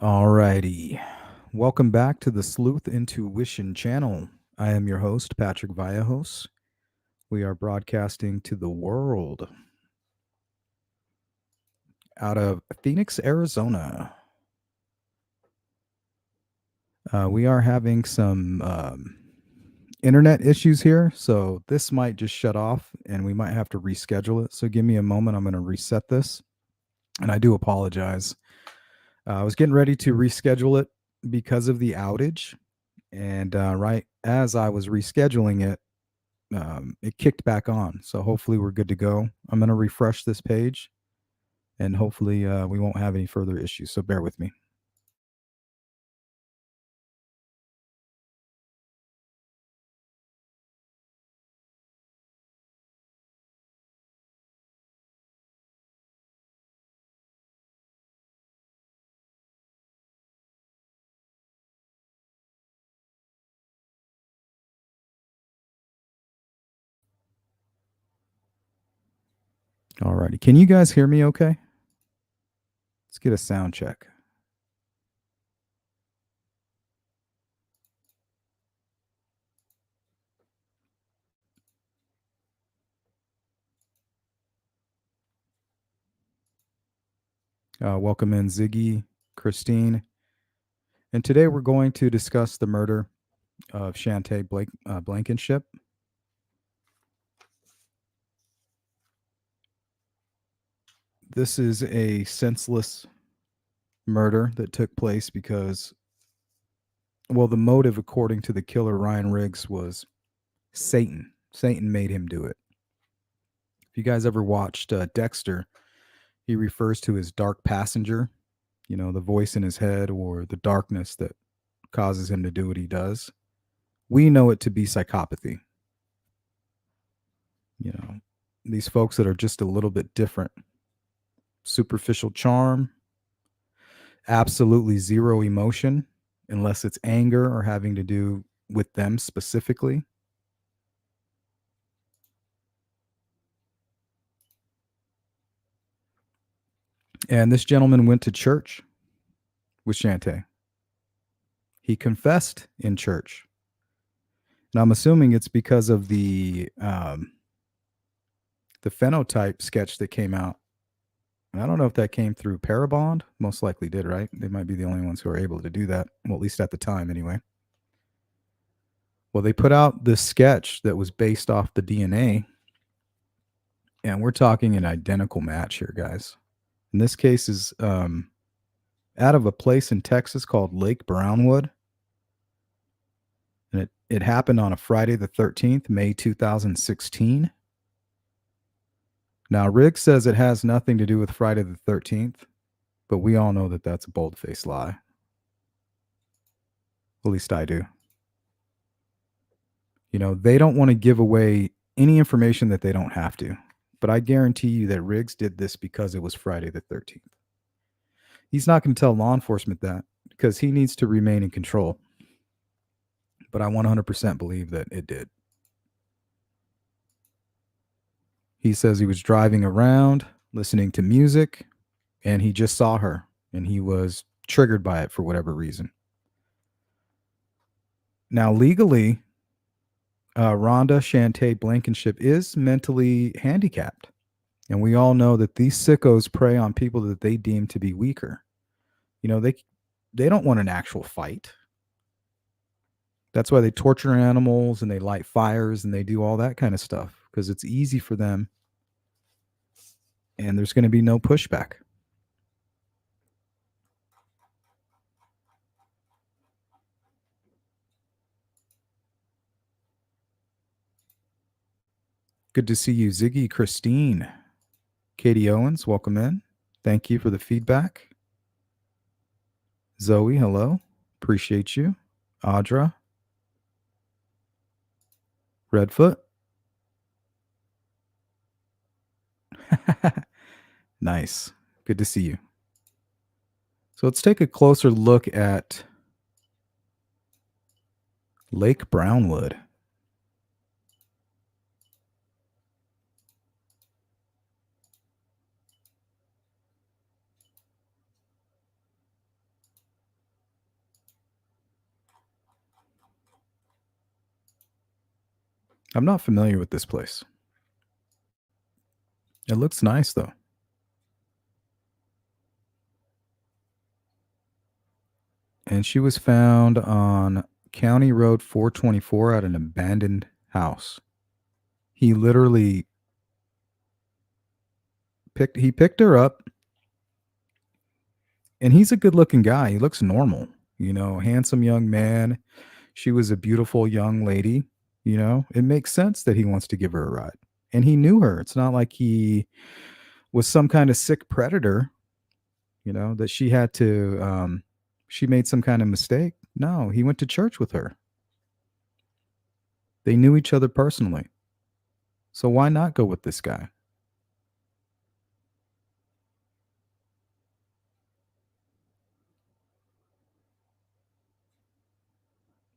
Alrighty. Welcome back to the Sleuth Intuition channel. I am your host, Patrick Vallejos. We are broadcasting to the world out of Phoenix, Arizona. We are having some internet issues here, so this might just shut off and we might have to reschedule it. So give me a moment. I'm going to reset this. And I do apologize. I was getting ready to reschedule it because of the outage. And right as I was rescheduling it, it kicked back on. So hopefully we're good to go. I'm going to refresh this page and hopefully we won't have any further issues. So bear with me. Alrighty. Can you guys hear me okay? Let's get a sound check. Welcome in Ziggy, Christine. And today we're going to discuss the murder of Chantay Blankinship. This is a senseless murder that took place because, well, the motive, according to the killer Ryan Riggs, was Satan. Satan made him do it. If you guys ever watched Dexter, he refers to his dark passenger, the voice in his head or the darkness that causes him to do what he does. We know it to be psychopathy. These folks that are just a little bit different. Superficial charm, absolutely zero emotion, unless it's anger or having to do with them specifically. And this gentleman went to church with Chantay. He confessed in church. And I'm assuming it's because of the phenotype sketch that came out. And I don't know if that came through Parabond. Most likely did, right? They might be the only ones who are able to do that. Well, at least at the time, anyway. Well, they put out this sketch that was based off the DNA. And we're talking an identical match here, guys. And this case is out of a place in Texas called Lake Brownwood. And it happened on a Friday the 13th, May 2016. Now, Riggs says it has nothing to do with Friday the 13th, but we all know that that's a bold-faced lie. At least I do. They don't want to give away any information that they don't have to. But I guarantee you that Riggs did this because it was Friday the 13th. He's not going to tell law enforcement that because he needs to remain in control. But I 100% believe that it did. He says he was driving around, listening to music, and he just saw her, and he was triggered by it for whatever reason. Now, legally, Rhonda Chantay Blankinship is mentally handicapped. And we all know that these sickos prey on people that they deem to be weaker. They don't want an actual fight. That's why they torture animals and they light fires and they do all that kind of stuff because it's easy for them and there's going to be no pushback. Good to see you, Ziggy, Christine, Katie Owens. Welcome in. Thank you for the feedback. Zoe, hello. Appreciate you. Audra. Redfoot. Nice. Good to see you. So let's take a closer look at Lake Brownwood. I'm not familiar with this place. It looks nice though. And she was found on County Road 424 at an abandoned house. He literally picked her up, and he's a good-looking guy. He looks normal, handsome young man. She was a beautiful young lady. It makes sense that he wants to give her a ride. And he knew her. It's not like he was some kind of sick predator, that she made some kind of mistake. No, he went to church with her. They knew each other personally. So why not go with this guy?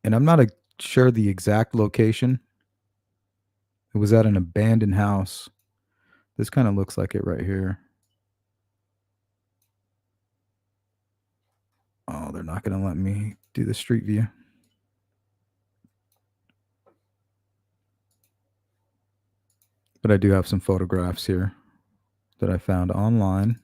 And I'm not sure the exact location. It was at an abandoned house. This kind of looks like it right here. Oh, they're not going to let me do the street view. But I do have some photographs here that I found online.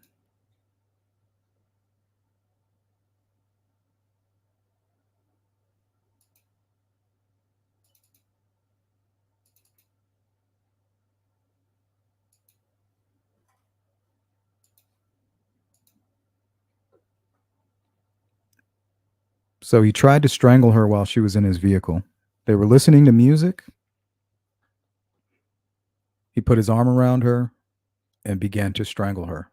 So he tried to strangle her while she was in his vehicle. They were listening to music. He put his arm around her and began to strangle her.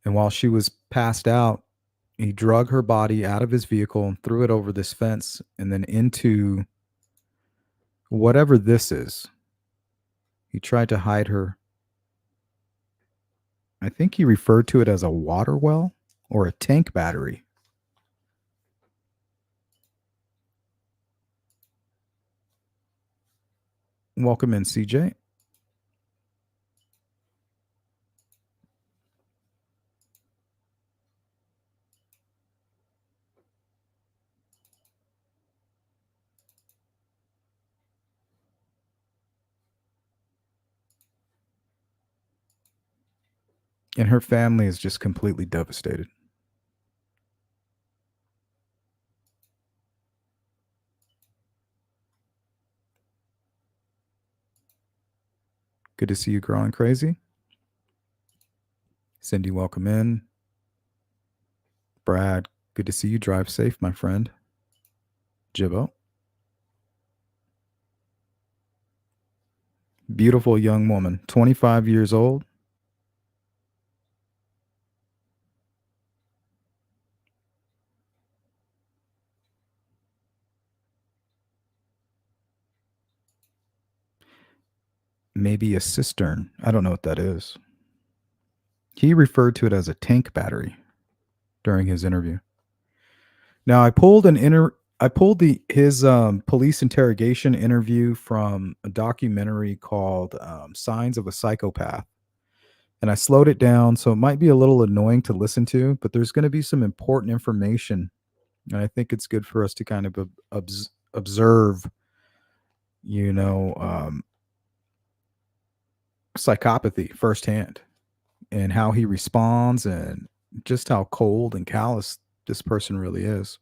And while she was passed out, he drug her body out of his vehicle and threw it over this fence and then into whatever this is. He tried to hide her. I think he referred to it as a water well or a tank battery. Welcome in, CJ. And her family is just completely devastated. Good to see you growing crazy. Cindy, welcome in. Brad, good to see you. Drive safe, my friend. Jibbo. Beautiful young woman, 25 years old. Maybe a cistern. I don't know what that is. He referred to it as a tank battery during his interview. Now I pulled the his police interrogation interview from a documentary called Signs of a Psychopath. And I slowed it down, so it might be a little annoying to listen to, but there's going to be some important information, and I think it's good for us to kind of observe, you know, um, psychopathy firsthand and how he responds and just how cold and callous this person really is.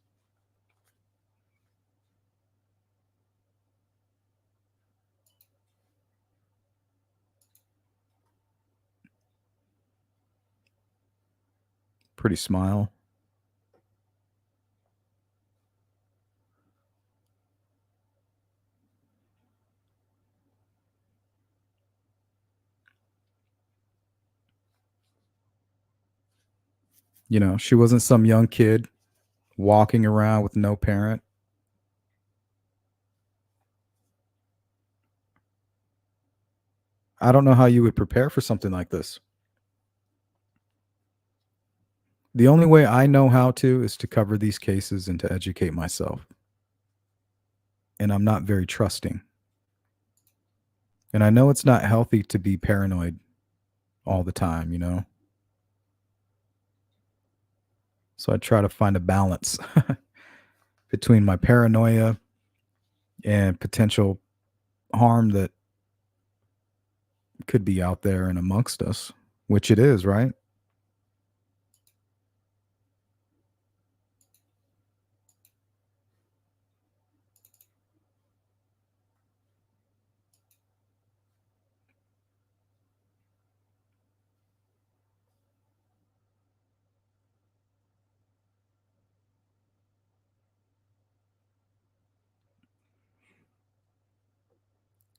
Pretty smile. She wasn't some young kid walking around with no parent. I don't know how you would prepare for something like this. The only way I know how to is to cover these cases and to educate myself. And I'm not very trusting. And I know it's not healthy to be paranoid all the time. So I try to find a balance between my paranoia and potential harm that could be out there and amongst us, which it is, right?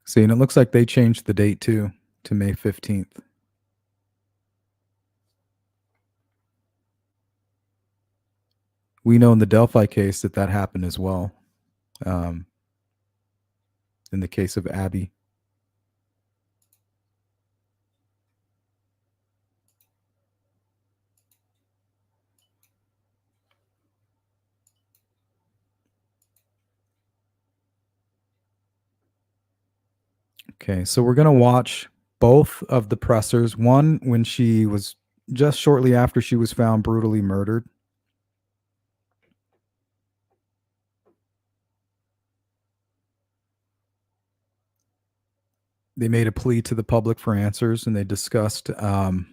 See, and it looks like they changed the date too to May 15th. We know in the Delphi case that that happened as well. Um, in the case of Abby. Okay, so we're going to watch both of the pressers. One when she was just shortly after she was found brutally murdered. They made a plea to the public for answers, and they discussed the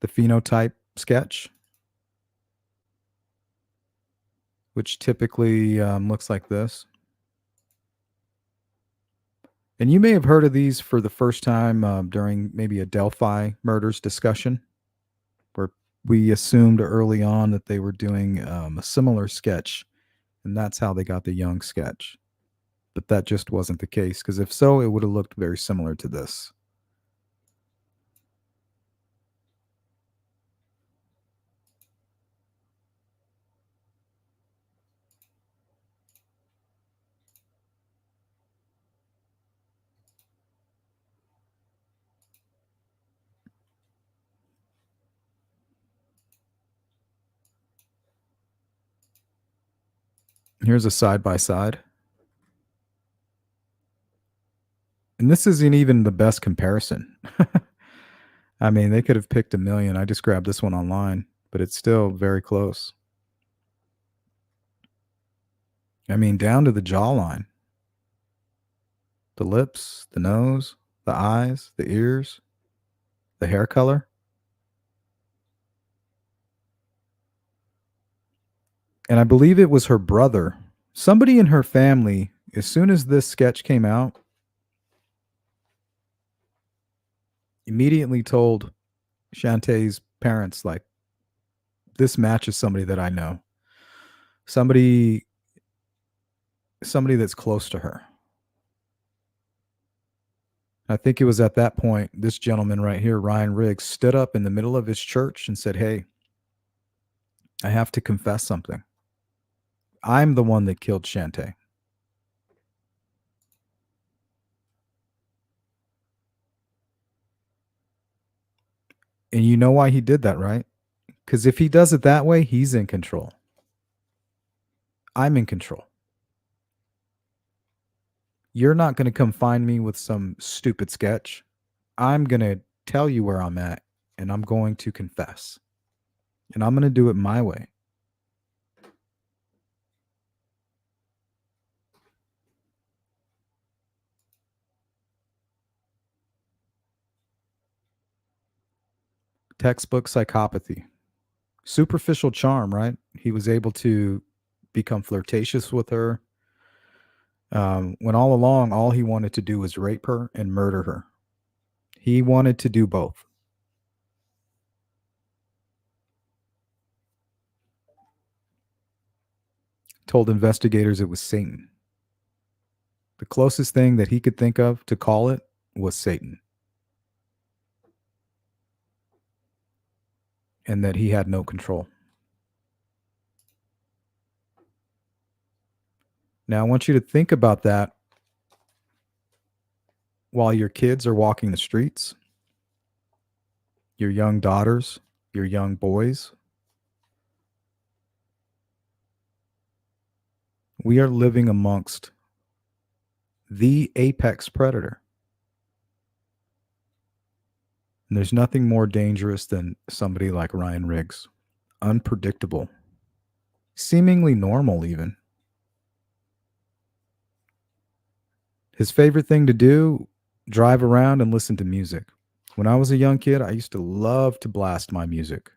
phenotype sketch, which typically looks like this. And you may have heard of these for the first time during maybe a Delphi murders discussion, where we assumed early on that they were doing a similar sketch, and that's how they got the Young sketch. But that just wasn't the case, because if so, it would have looked very similar to this. Here's a side by side. And this isn't even the best comparison. I mean, they could have picked a million. I just grabbed this one online, but it's still very close. I mean, down to the jawline, the lips, the nose, the eyes, the ears, the hair color. And I believe it was her brother. Somebody in her family, as soon as this sketch came out, immediately told Chantay's parents, like, this matches somebody that I know. Somebody that's close to her. I think it was at that point this gentleman right here, Ryan Riggs, stood up in the middle of his church and said, "Hey, I have to confess something. I'm the one that killed Chantay." And you know why he did that, right? Because if he does it that way, he's in control. I'm in control. You're not going to come find me with some stupid sketch. I'm going to tell you where I'm at, and I'm going to confess. And I'm going to do it my way. Textbook psychopathy. Superficial charm, right? He was able to become flirtatious with her, when all along, all he wanted to do was rape her and murder her. He wanted to do both. Told investigators it was Satan. The closest thing that he could think of to call it was Satan. And that he had no control. Now, I want you to think about that while your kids are walking the streets, your young daughters, your young boys. We are living amongst the apex predator. And there's nothing more dangerous than somebody like Ryan Riggs. Unpredictable, seemingly normal, even. His favorite thing to do, drive around and listen to music. When I was a young kid, I used to love to blast my music.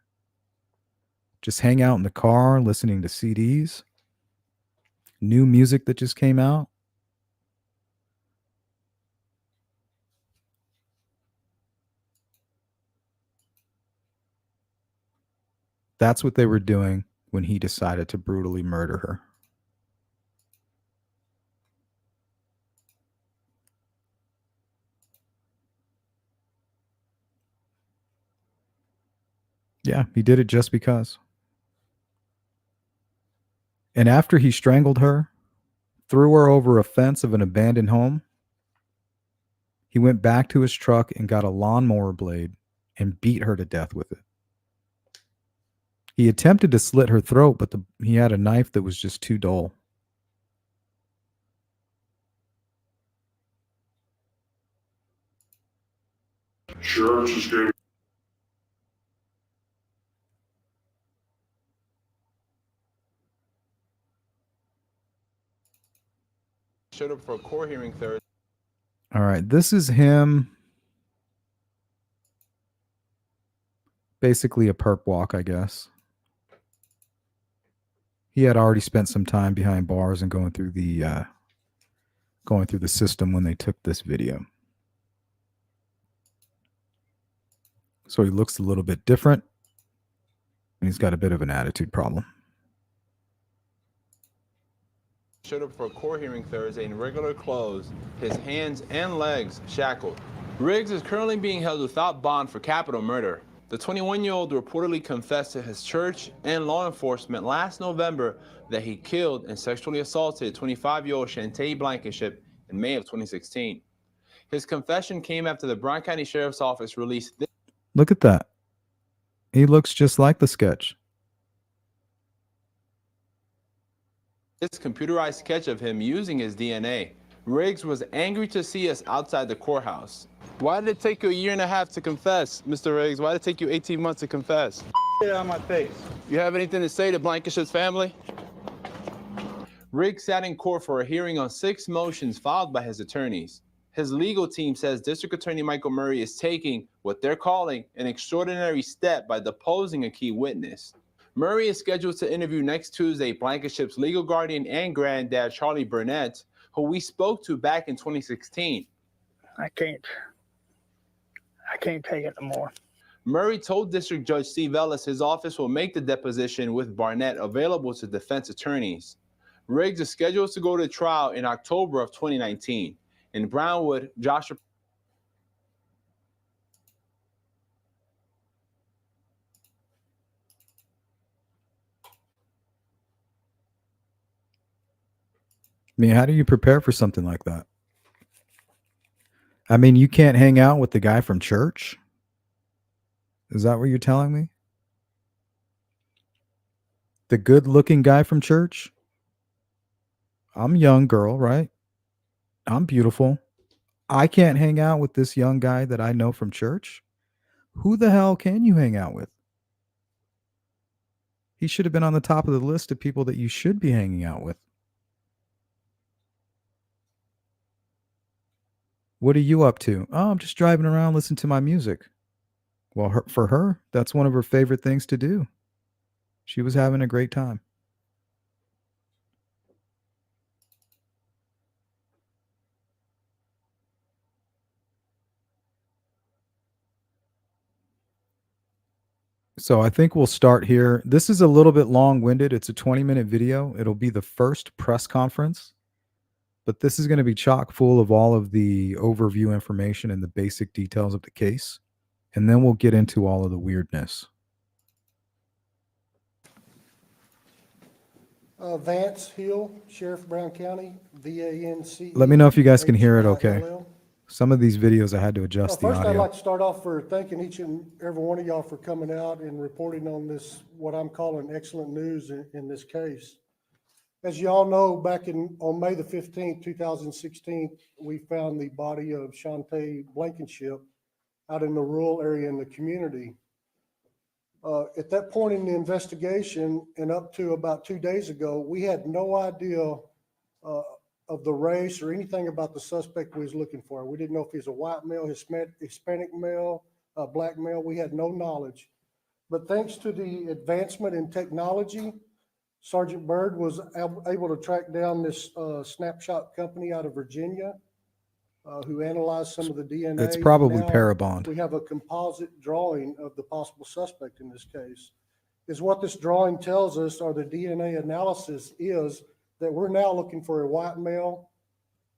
Just hang out in the car listening to CDs, new music that just came out. That's what they were doing when he decided to brutally murder her. Yeah, he did it just because. And after he strangled her, threw her over a fence of an abandoned home, he went back to his truck and got a lawnmower blade and beat her to death with it. He attempted to slit her throat, but he had a knife that was just too dull. Church is getting showed up for a court hearing Thursday. All right, this is him. Basically a perp walk, I guess. He had already spent some time behind bars and going through the system when they took this video. So he looks a little bit different, and he's got a bit of an attitude problem. Showed up for a court hearing Thursday in regular clothes, his hands and legs shackled. Riggs is currently being held without bond for capital murder. The 21-year-old reportedly confessed to his church and law enforcement last November that he killed and sexually assaulted 25-year-old Chantay Blankinship in May of 2016. His confession came after the Brown County Sheriff's Office released this. Look at that. He looks just like the sketch. This computerized sketch of him using his DNA. Riggs was angry to see us outside the courthouse. Why did it take you a year and a half to confess, Mr. Riggs? Why did it take you 18 months to confess? Get on my face. You have anything to say to Blankenship's family? Riggs sat in court for a hearing on 6 motions filed by his attorneys. His legal team says District Attorney Michael Murray is taking what they're calling an extraordinary step by deposing a key witness. Murray is scheduled to interview next Tuesday Blankenship's legal guardian and granddad, Charlie Burnett, who we spoke to back in 2016. I can't take it no more. Murray told District Judge Steve Ellis his office will make the deposition with Barnett available to defense attorneys. Riggs is scheduled to go to trial in October of 2019. In Brownwood, Joshua. I mean, how do you prepare for something like that? I mean, you can't hang out with the guy from church? Is that what you're telling me? The good-looking guy from church? I'm a young girl, right? I'm beautiful. I can't hang out with this young guy that I know from church? Who the hell can you hang out with? He should have been on the top of the list of people that you should be hanging out with. What are you up to? Oh, I'm just driving around listening to my music. Well, for her, that's one of her favorite things to do. She was having a great time. So I think we'll start here. This is a little bit long-winded. It's a 20-minute video. It'll be the first press conference, but this is going to be chock full of all of the overview information and the basic details of the case. And then we'll get into all of the weirdness. Vance Hill, Sheriff, Brown County, VANC. Let me know if you guys can hear it okay. Some of these videos I had to adjust the First, audio. I'd like to start off for thanking each and every one of y'all for coming out and reporting on this, what I'm calling excellent news in this case. As you all know, back on May the 15th, 2016, we found the body of Chantay Blankinship out in the rural area in the community. At that point in the investigation and up to about 2 days ago, we had no idea of the race or anything about the suspect we was looking for. We didn't know if he's a white male, Hispanic male, black male. We had no knowledge. But thanks to the advancement in technology, Sergeant Byrd was able to track down this snapshot company out of Virginia who analyzed some of the DNA. It's probably Now Parabond. we have a composite drawing of the possible suspect in this case. Is what this drawing tells us, or the DNA analysis is, that we're now looking for a white male,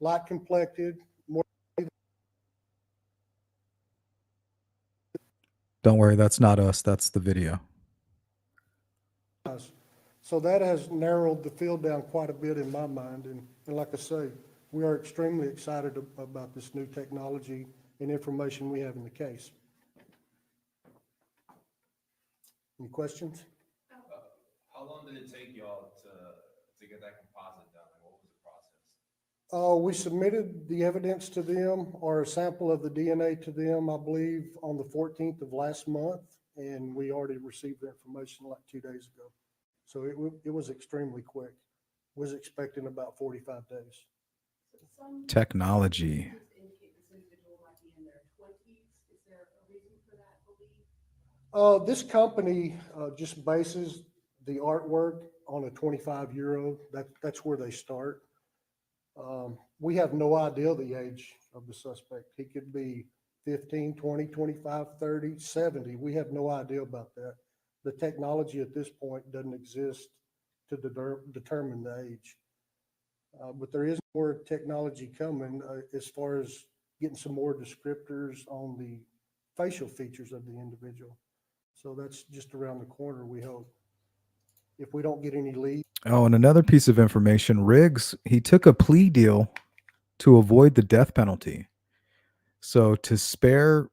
light complected, more. Don't worry, that's not us. That's the video. So that has narrowed the field down quite a bit in my mind. And like I say, we are extremely excited about this new technology and information we have in the case. Any questions? How long did it take y'all to get that composite done? Like, what was the process? We submitted the evidence to them, or a sample of the DNA to them, I believe, on the 14th of last month, and we already received the information like 2 days ago. So it was extremely quick. Was expecting about 45 days. Technology. This company just bases the artwork on a 25-year-old. That's where they start. We have no idea the age of the suspect. He could be 15, 20, 25, 30, 70. We have no idea about that. The technology at this point doesn't exist to determine the age. But there is more technology coming as far as getting some more descriptors on the facial features of the individual. So that's just around the corner, we hope. If we don't get any leads. Oh, and another piece of information, Riggs, he took a plea deal to avoid the death penalty. So to spare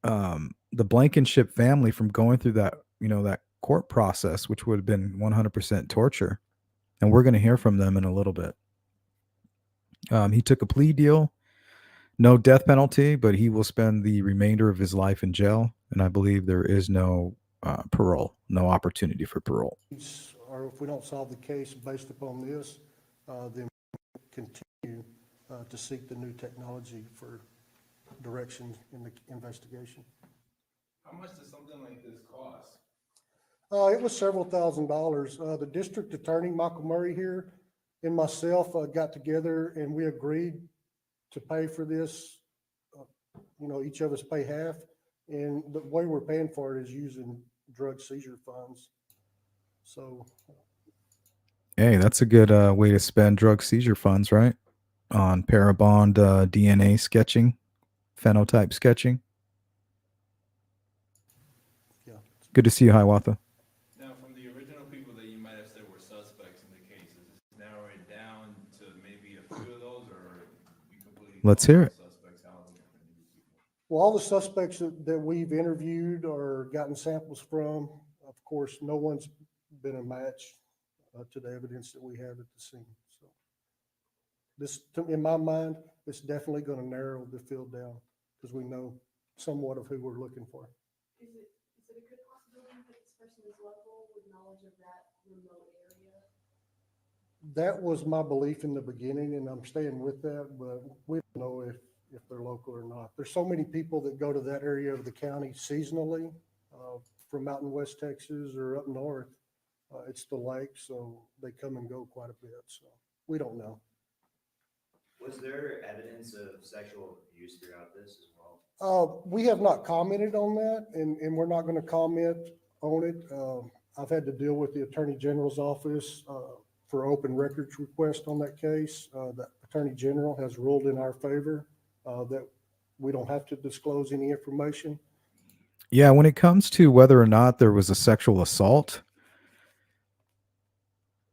the Blankinship family from going through that, that court process, which would have been 100% torture. And we're going to hear from them in a little bit. He took a plea deal, no death penalty, but he will spend the remainder of his life in jail. And I believe there is no parole, no opportunity for parole. Or if we don't solve the case based upon this, then continue to seek the new technology for direction in the investigation. How much does something like this cost? It was several $1,000s. The district attorney, Michael Murray here, and myself got together and we agreed to pay for this. Each of us pay half. And the way we're paying for it is using drug seizure funds. So. Hey, that's a good way to spend drug seizure funds, right? On Parabond DNA sketching, phenotype sketching. Yeah. Good to see you, Hiawatha. Now, from the original people that you might have said were suspects in the case, is this narrow it down to maybe a few of those, or we completely? Let's hear it. Suspects, how are they gonna use people? Well, all the suspects that we've interviewed or gotten samples from, of course, no one's been a match to the evidence that we have at the scene. So this, in my mind, it's definitely going to narrow the field down because we know somewhat of who we're looking for. Is it a good possibility that this person is local with knowledge of that remote area? That was my belief in the beginning, and I'm staying with that, but we don't know if they're local or not. There's so many people that go to that area of the county seasonally from out in West Texas or up north. It's the lake, so they come and go quite a bit. So we don't know. Was there evidence of sexual abuse throughout this as well? We have not commented on that, and we're not going to comment on it. I've had to deal with the Attorney General's office for open records request on that case. The Attorney General has ruled in our favor that we don't have to disclose any information. Yeah, when it comes to whether or not there was a sexual assault,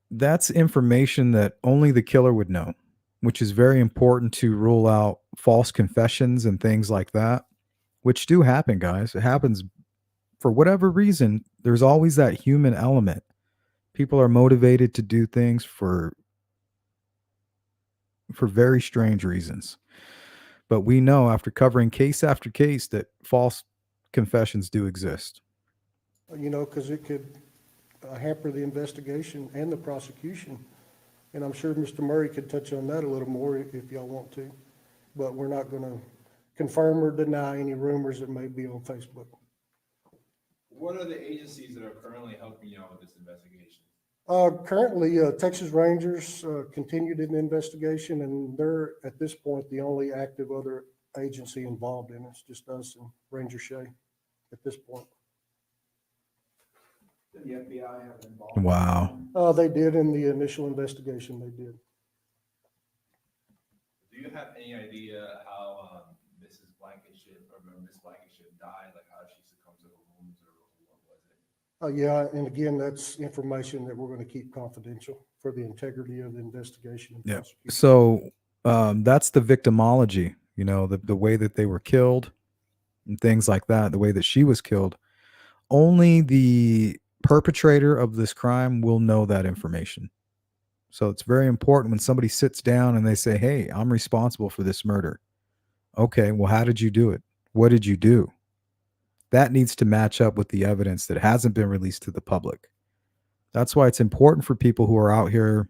that's information that only the killer would know, which is very important to rule out false confessions and things like that, which do happen, guys. It happens for whatever reason. There's always that human element. People are motivated to do things for very strange reasons. But we know after covering case after case that false confessions do exist. Because it could hamper the investigation and the prosecution. And I'm sure Mr. Murray could touch on that a little more if y'all want to. But we're not going to confirm or deny any rumors that may be on Facebook. What are the agencies that are currently helping you out with this investigation? Currently, Texas Rangers continued in the investigation, and they're, at this point, the only active other agency involved in it. It's just us and Ranger Shea at this point. Did the FBI have involved? Wow. They did in the initial investigation, they did. Do you have any idea how Mrs. Blankinship or Miss Blankinship died? Like how she succumbed to the wounds or what was it? Yeah, and again, that's information that we're going to keep confidential for the integrity of the investigation. And Yeah. prosecution. So that's the victimology, you know, the way that they were killed and things like that, the way that she was killed. Only the perpetrator of this crime will know that information. So it's very important when somebody sits down and they say, hey, I'm responsible for this murder. Okay, well, how did you do it? What did you do? That needs to match up with the evidence that hasn't been released to the public. That's why it's important for people who are out here,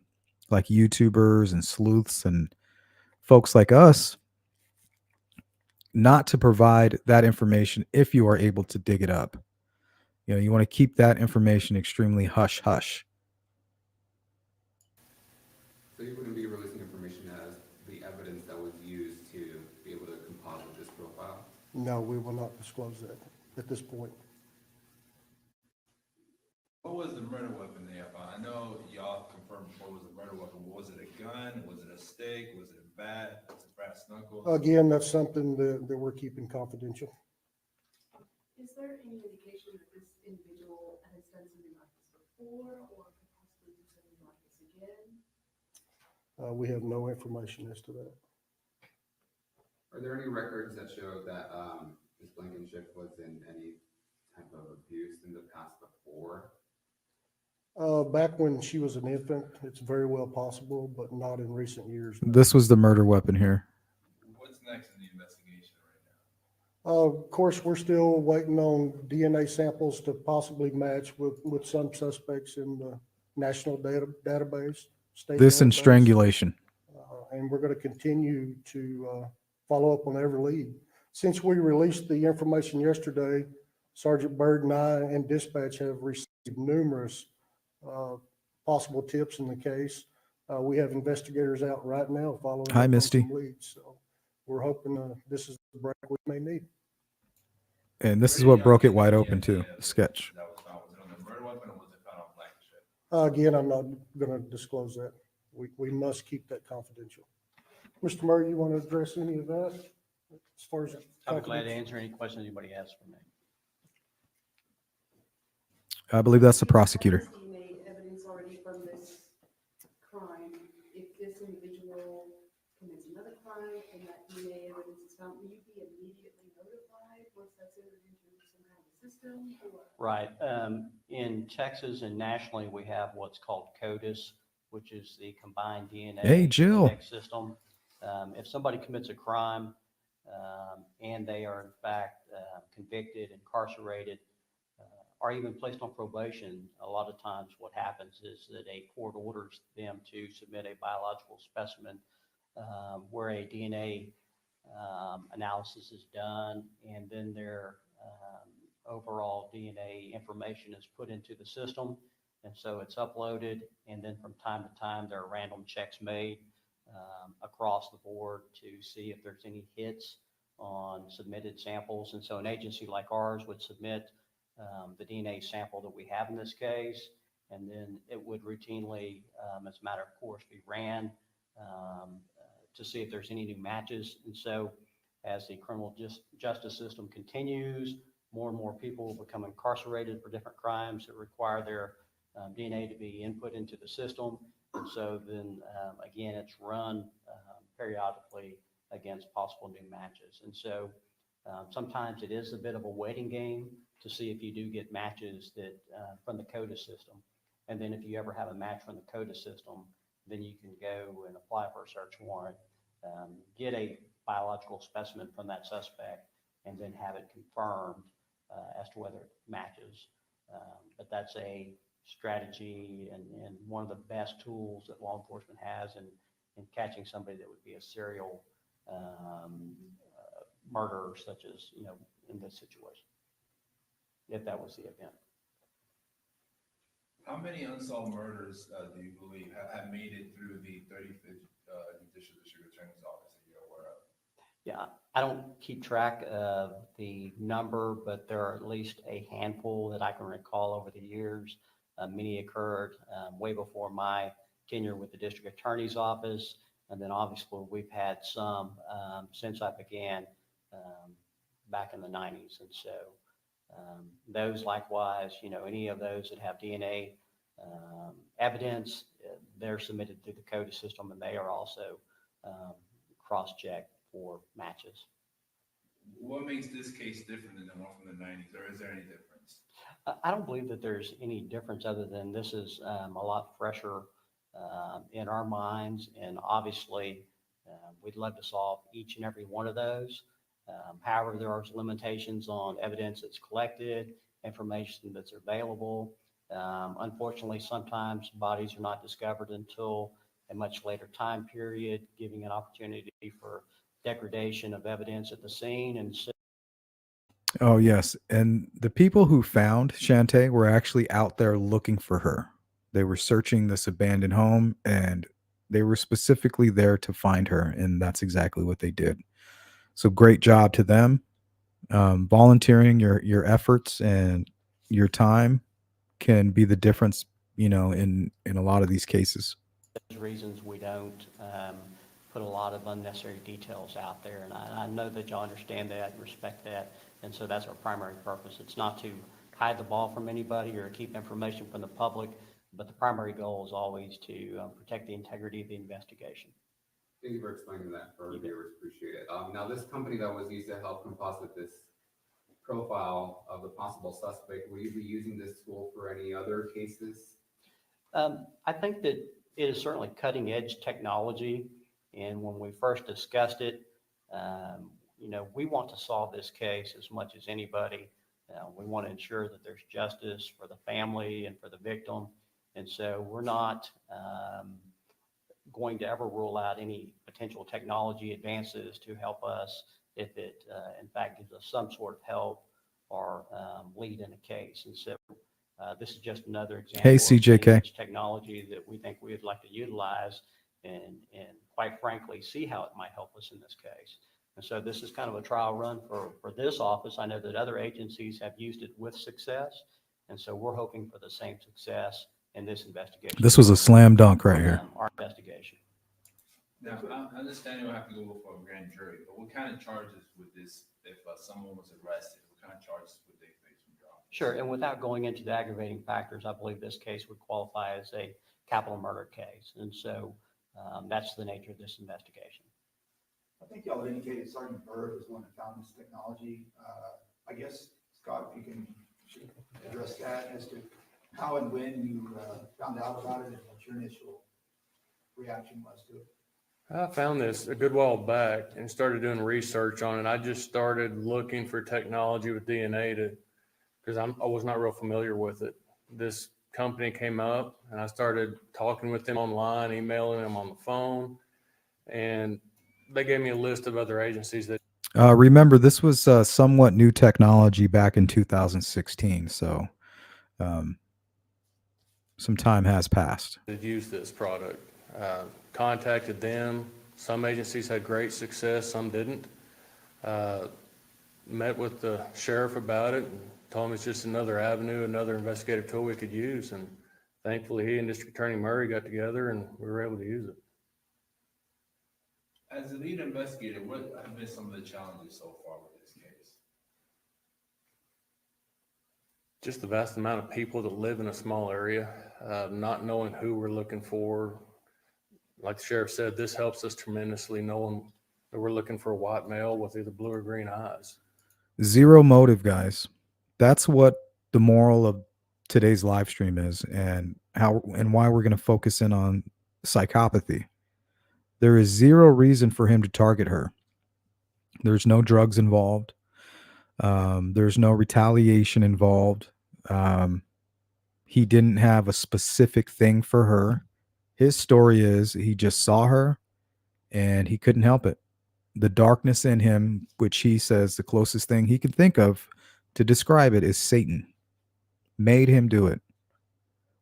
like YouTubers and sleuths and folks like us, not to provide that information if you are able to dig it up. You know, you want to keep that information extremely hush hush. So you wouldn't be releasing information as the evidence that was used to be able to composite this profile? No, we will not disclose that at this point. What was the murder weapon they found? I know y'all confirmed what was the murder weapon. Was it a gun? Was it a stick? Was it a bat? Was it brass knuckles? Again, that's something that we're keeping confidential. Is there any indication that this individual has done something like this before or could possibly do something like this again? We have no information as to that. Are there any records that show that Ms. Blankenship was in any type of abuse in the past before? Back when she was an infant, it's very well possible, but not in recent years. No. This was the murder weapon here. What's next in the investigation right now? Of course, we're still waiting on DNA samples to possibly match with some suspects in the national database. State This and database. strangulation. And we're going to continue to follow up on every lead. Since we released the information yesterday, Sergeant Byrd and I and dispatch have received numerous possible tips in the case. We have investigators out right now following Hi, up on Misty. some leads. So we're hoping this is the break we may need. And this is what broke it wide open too. Sketch. That was found. Was it on the murder weapon or was it found on Blankenship? Again, I'm not going to disclose that. We must keep that confidential. Mr. Murray, you want to address any of that as far as? I'll be glad to answer any questions anybody has for me. I believe that's the prosecutor. Has DNA evidence already from this crime. If this individual commits another crime and that DNA evidence is found, will you be immediately notified once that's entered into some kind of system? Or? Right. In Texas and nationally, we have what's called CODIS, which is the combined DNA Hey, Jill. index system. If somebody commits a crime and they are in fact convicted, incarcerated, or even placed on probation, a lot of times what happens is that a court orders them to submit a biological specimen where a DNA analysis is done, and then their overall DNA information is put into the system. And so it's uploaded, and then from time to time, there are random checks made across the board to see if there's any hits on submitted samples. And so an agency like ours would submit the DNA sample that we have in this case, and then it would routinely, as a matter of course, be ran to see if there's any new matches. And so as the criminal justice system continues, more and more people become incarcerated for different crimes that require their DNA to be input into the system. And so then again, it's run periodically against possible new matches. And so sometimes it is a bit of a waiting game to see if you do get matches that from the CODIS system. And then if you ever have a match from the CODIS system, then you can go and apply for a search warrant, get a biological specimen from that suspect, and then have it confirmed as to whether it matches. But that's a strategy and one of the best tools that law enforcement has in catching somebody that would be a serial murderer, such as, in this situation, if that was the event. How many unsolved murders do you believe have made it through the 35th Judicial District Attorney's Office that you're aware of? Yeah, I don't keep track of the number, but there are at least a handful that I can recall over the years. Many occurred way before my tenure with the district attorney's office. And then obviously we've had some since I began back in the 90s. And so those likewise, any of those that have DNA evidence, they're submitted through the CODA system, and they are also cross-checked for matches. What makes this case different than the one from the 90s, or is there any difference? I don't believe that there's any difference other than this is a lot fresher in our minds. And obviously, we'd love to solve each and every one of those. However, there are limitations on evidence that's collected, information that's available. Unfortunately, sometimes bodies are not discovered until a much later time period, giving an opportunity for degradation of evidence at the scene. And so Oh, yes. And the people who found Chantay were actually out there looking for her. They were searching this abandoned home and they were specifically there to find her. And that's exactly what they did. So great job to them. Volunteering your efforts and your time can be the difference, in a lot of these cases. those reasons we don't put a lot of unnecessary details out there. And I know that y'all understand that and respect that. And so that's our primary purpose. It's not to hide the ball from anybody or keep information from the public, but the primary goal is always to protect the integrity of the investigation. Thank you for explaining that for our You bet. viewers. Appreciate it. Now, this company that was used to help composite this profile of the possible suspect, will you be using this tool for any other cases? I think that it is certainly cutting edge technology. And when we first discussed it, we want to solve this case as much as anybody. We want to ensure that there's justice for the family and for the victim. And so we're not going to ever rule out any potential technology advances to help us if it, in fact, gives us some sort of help or lead in a case. And so this is just another example Hey, of CJK. cutting-edge technology that we think we'd like to utilize and quite frankly, see how it might help us in this case. And so this is kind of a trial run for this office. I know that other agencies have used it with success. And so we're hoping for the same success in this investigation. This was a slam dunk right here. Our investigation. Now, I understand you'll have to go before a grand jury, but what kind of charges would this, if someone was arrested, what kind of charges would they face from your office? Sure, and without going into the aggravating factors, I believe this case would qualify as a capital murder case. And so that's the nature of this investigation. I think y'all indicated Sergeant Bird was one that found this technology. I guess, Scott, if you can address that as to how and when you found out about it and what your initial reaction was to it. I found this a good while back and started doing research on it. I just started looking for technology with DNA because I was not real familiar with it. This company came up and I started talking with them online, emailing them on the phone, and they gave me a list of other agencies that Remember, this was somewhat new technology back in 2016. So some time has passed. had used this product. Contacted them. Some agencies had great success, some didn't. Met with the sheriff about it and told him it's just another avenue, another investigative tool we could use. And thankfully, he and District Attorney Murray got together and we were able to use it. As the lead investigator, what have been some of the challenges so far with this case? Just the vast amount of people that live in a small area, not knowing who we're looking for. Like the sheriff said, this helps us tremendously knowing that we're looking for a white male with either blue or green eyes. Zero motive, guys. That's what the moral of today's live stream is, and how and why we're going to focus in on psychopathy. There is zero reason for him to target her. There's no drugs involved. There's no retaliation involved. He didn't have a specific thing for her. His story is he just saw her and he couldn't help it. The darkness in him, which he says the closest thing he can think of to describe it is Satan, made him do it.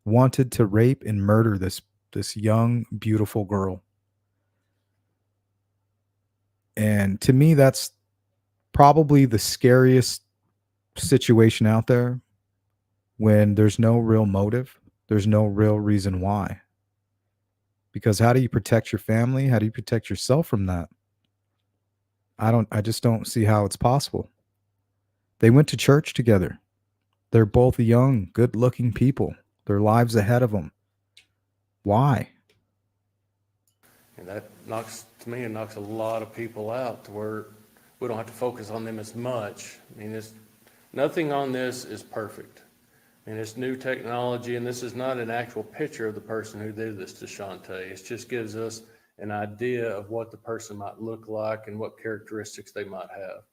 Wanted to rape and murder this young, beautiful girl. And to me, that's probably the scariest situation out there, when there's no real motive, there's no real reason why. Because how do you protect your family? How do you protect yourself from that? I just don't see how it's possible. They went to church together. They're both young, good-looking people. Their lives ahead of them. Why? And that knocks, to me, it knocks a lot of people out to where we don't have to focus on them as much. I mean, nothing on this is perfect. And it's new technology, and this is not an actual picture of the person who did this to Chantay. It just gives us an idea of what the person might look like and what characteristics they might have.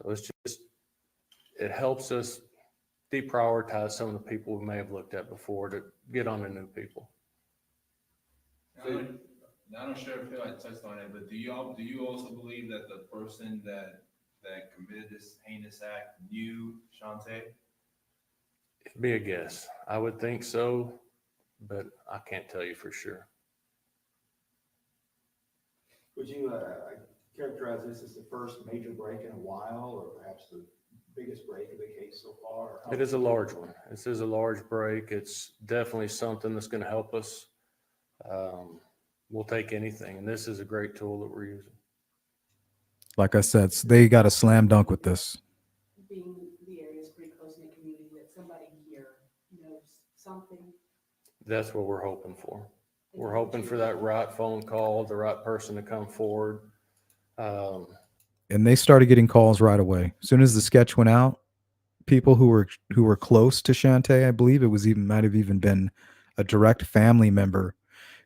So it's just, it helps us deprioritize some of the people we may have looked at before to get on to new people. I don't sure if I touched on it, but do you also believe that the person that committed this heinous act knew Chantay? It'd be a guess. I would think so, but I can't tell you for sure. Would you characterize this as the first major break in a while, or perhaps the biggest break of the case so far? It is a large one. This is a large break. It's definitely something that's going to help us. We'll take anything, and this is a great tool that we're using. Like I said, they got a slam dunk with this. Being the area is pretty close in the community, that somebody here knows something. That's what we're hoping for. We're hoping for that right phone call, the right person to come forward. And they started getting calls right away. As soon as the sketch went out, people who were close to Chantay, I believe it was might have even been a direct family member,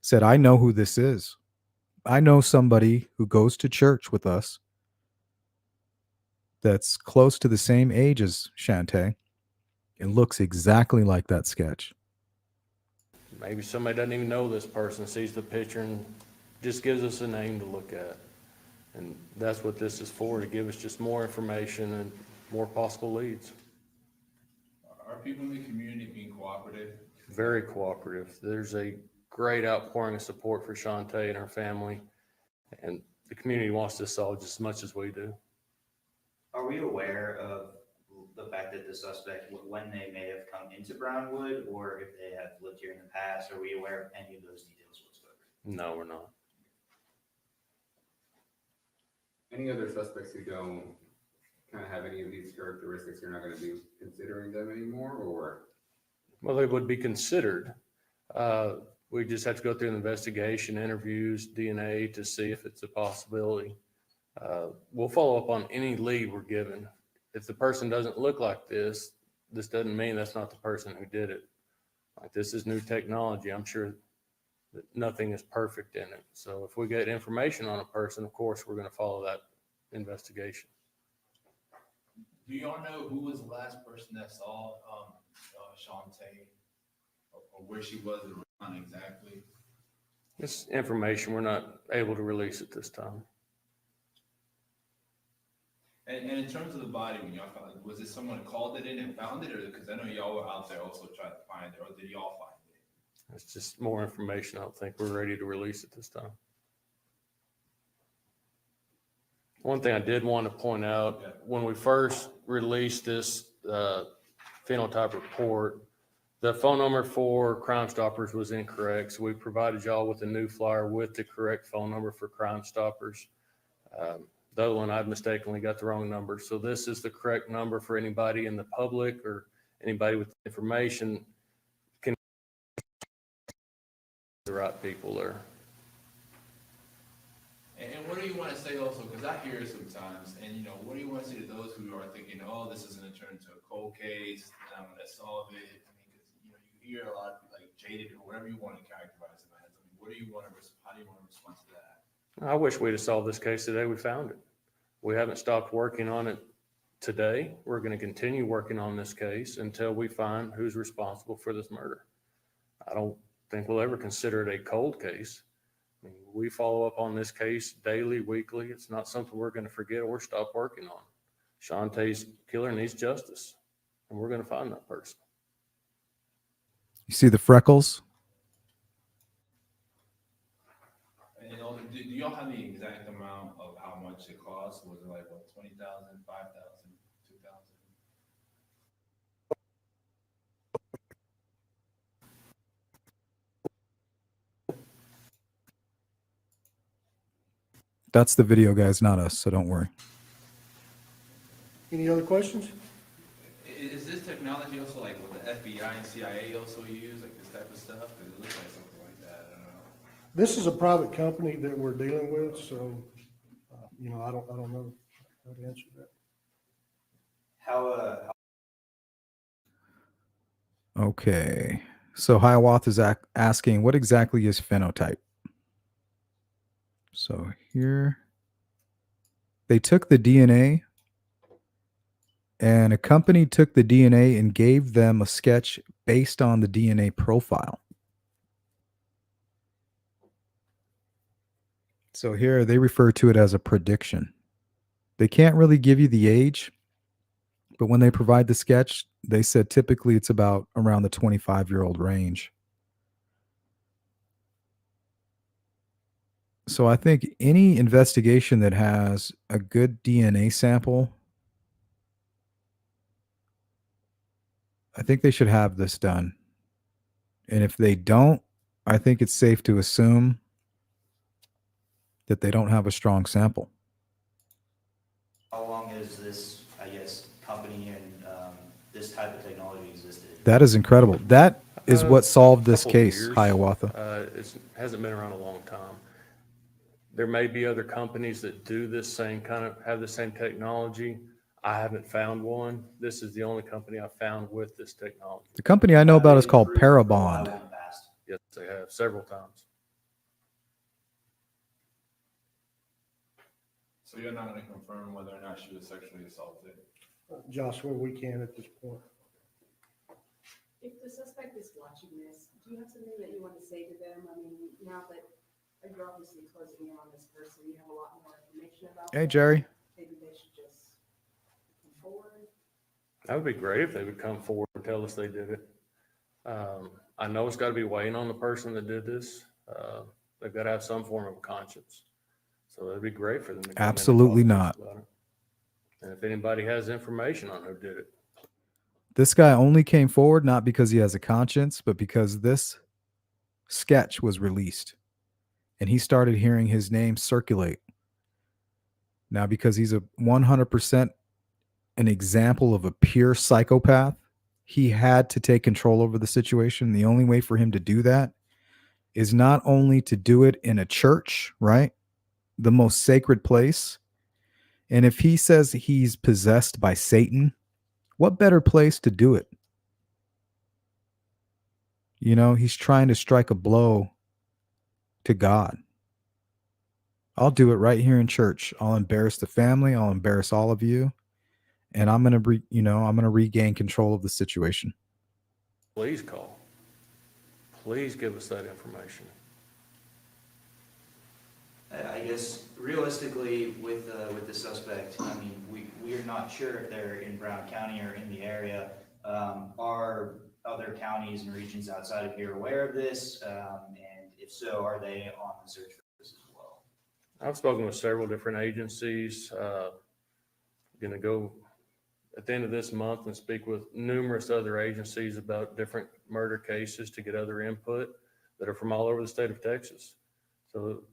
said, I know who this is. I know somebody who goes to church with us that's close to the same age as Chantay and looks exactly like that sketch. Maybe somebody doesn't even know this person, sees the picture and just gives us a name to look at. And that's what this is for, to give us just more information and more possible leads. Are people in the community being cooperative? Very cooperative. There's a great outpouring of support for Chantay and her family, and the community wants this solved just as much as we do. Are we aware of the fact that the suspect, when they may have come into Brownwood, or if they have lived here in the past? Are we aware of any of those details whatsoever? No, we're not. Any other suspects who don't kind of have any of these characteristics, you're not going to be considering them anymore, or? Well, they would be considered. We just have to go through an investigation, interviews, DNA to see if it's a possibility. We'll follow up on any lead we're given. If the person doesn't look like this doesn't mean that's not the person who did it. Like, this is new technology. I'm sure that nothing is perfect in it. So if we get information on a person, of course, we're going to follow that investigation. Do y'all know who was the last person that saw Chantay, or where she was around exactly? This information we're not able to release at this time. And in terms of the body, when y'all found it, was it someone called it in and found it, or because I know y'all were out there also trying to find it, or did y'all find it? It's just more information I don't think we're ready to release at this time. One thing I did want to point out, when we first released this phenotype report, the phone number for Crime Stoppers was incorrect. So we provided y'all with a new flyer with the correct phone number for Crime Stoppers. The other one, I'd mistakenly got the wrong number. So this is the correct number for anybody in the public or anybody with information can the right people there. And what do you want to say also, because I hear it sometimes, and what do you want to say to those who are thinking, oh, this is going to turn into a cold case, and I'm going to solve it? I mean, because you hear a lot of like jaded or whatever you want to characterize them as. I mean, what do you want to? How do you want to respond to that? I wish we'd have solved this case today. We found it. We haven't stopped working on it today. We're going to continue working on this case until we find who's responsible for this murder. I don't think we'll ever consider it a cold case. I mean, we follow up on this case daily, weekly. It's not something we're going to forget or stop working on. Chantay's killer needs justice, and we're going to find that person. You see the freckles? And also, do y'all have the exact amount of how much it costs? Was it like, what, 20,000, 5,000, 2,000? That's the video, guys, not us, so don't worry. Any other questions? Is this technology also like what the FBI and CIA also use, like this type of stuff? Because it looks like something like that, I don't know. This is a private company that we're dealing with, so, I don't know how to answer that. How Okay. So Hiawatha is asking, what exactly is phenotype? So here, they took the DNA, and a company took the DNA and gave them a sketch based on the DNA profile. So here they refer to it as a prediction. They can't really give you the age, but when they provide the sketch, they said typically it's about around the 25-year-old range. So I think any investigation that has a good DNA sample, I think they should have this done. And if they don't, I think it's safe to assume that they don't have a strong sample. How long has this, I guess, company and this type of technology existed? That is incredible. That is what solved this Couple of case, years. Hiawatha. It hasn't been around a long time. There may be other companies that do this same have the same technology. I haven't found one. This is the only company I've found with this technology. The company I know about is called Approved for a Parabond. while in the past. Yes, they have several times. So you're not gonna confirm whether or not she was sexually assaulted? Joshua, we can at this point. If the suspect is watching this, do you have something that you want to say to them? I mean, now that you're obviously closing in on this person, you have a lot more information about Hey, them. Jerry. Maybe they should just come forward. That would be great if they would come forward and tell us they did it. I know it's got to be weighing on the person that did this. They've got to have some form of conscience. So it'd be great for them to come in and Absolutely talk to us not. about it. And if anybody has information on who did it, This guy only came forward not because he has a conscience, but because this sketch was released and he started hearing his name circulate. Now, because he's a 100% an example of a pure psychopath, he had to take control over the situation. The only way for him to do that is not only to do it in a church, right? The most sacred place. And if he says he's possessed by Satan, what better place to do it? You know, he's trying to strike a blow to God. I'll do it right here in church. I'll embarrass the family. I'll embarrass all of you. And I'm going to regain control of the situation. please call. Please give us that information. I guess realistically with the suspect, I mean, we are not sure if they're in Brown County or in the area. Are other counties and regions outside of here aware of this? And if so, are they on the search for this as well? I've spoken with several different agencies. Going to go at the end of this month and speak with numerous other agencies about different murder cases to get other input that are from all over the state of Texas. So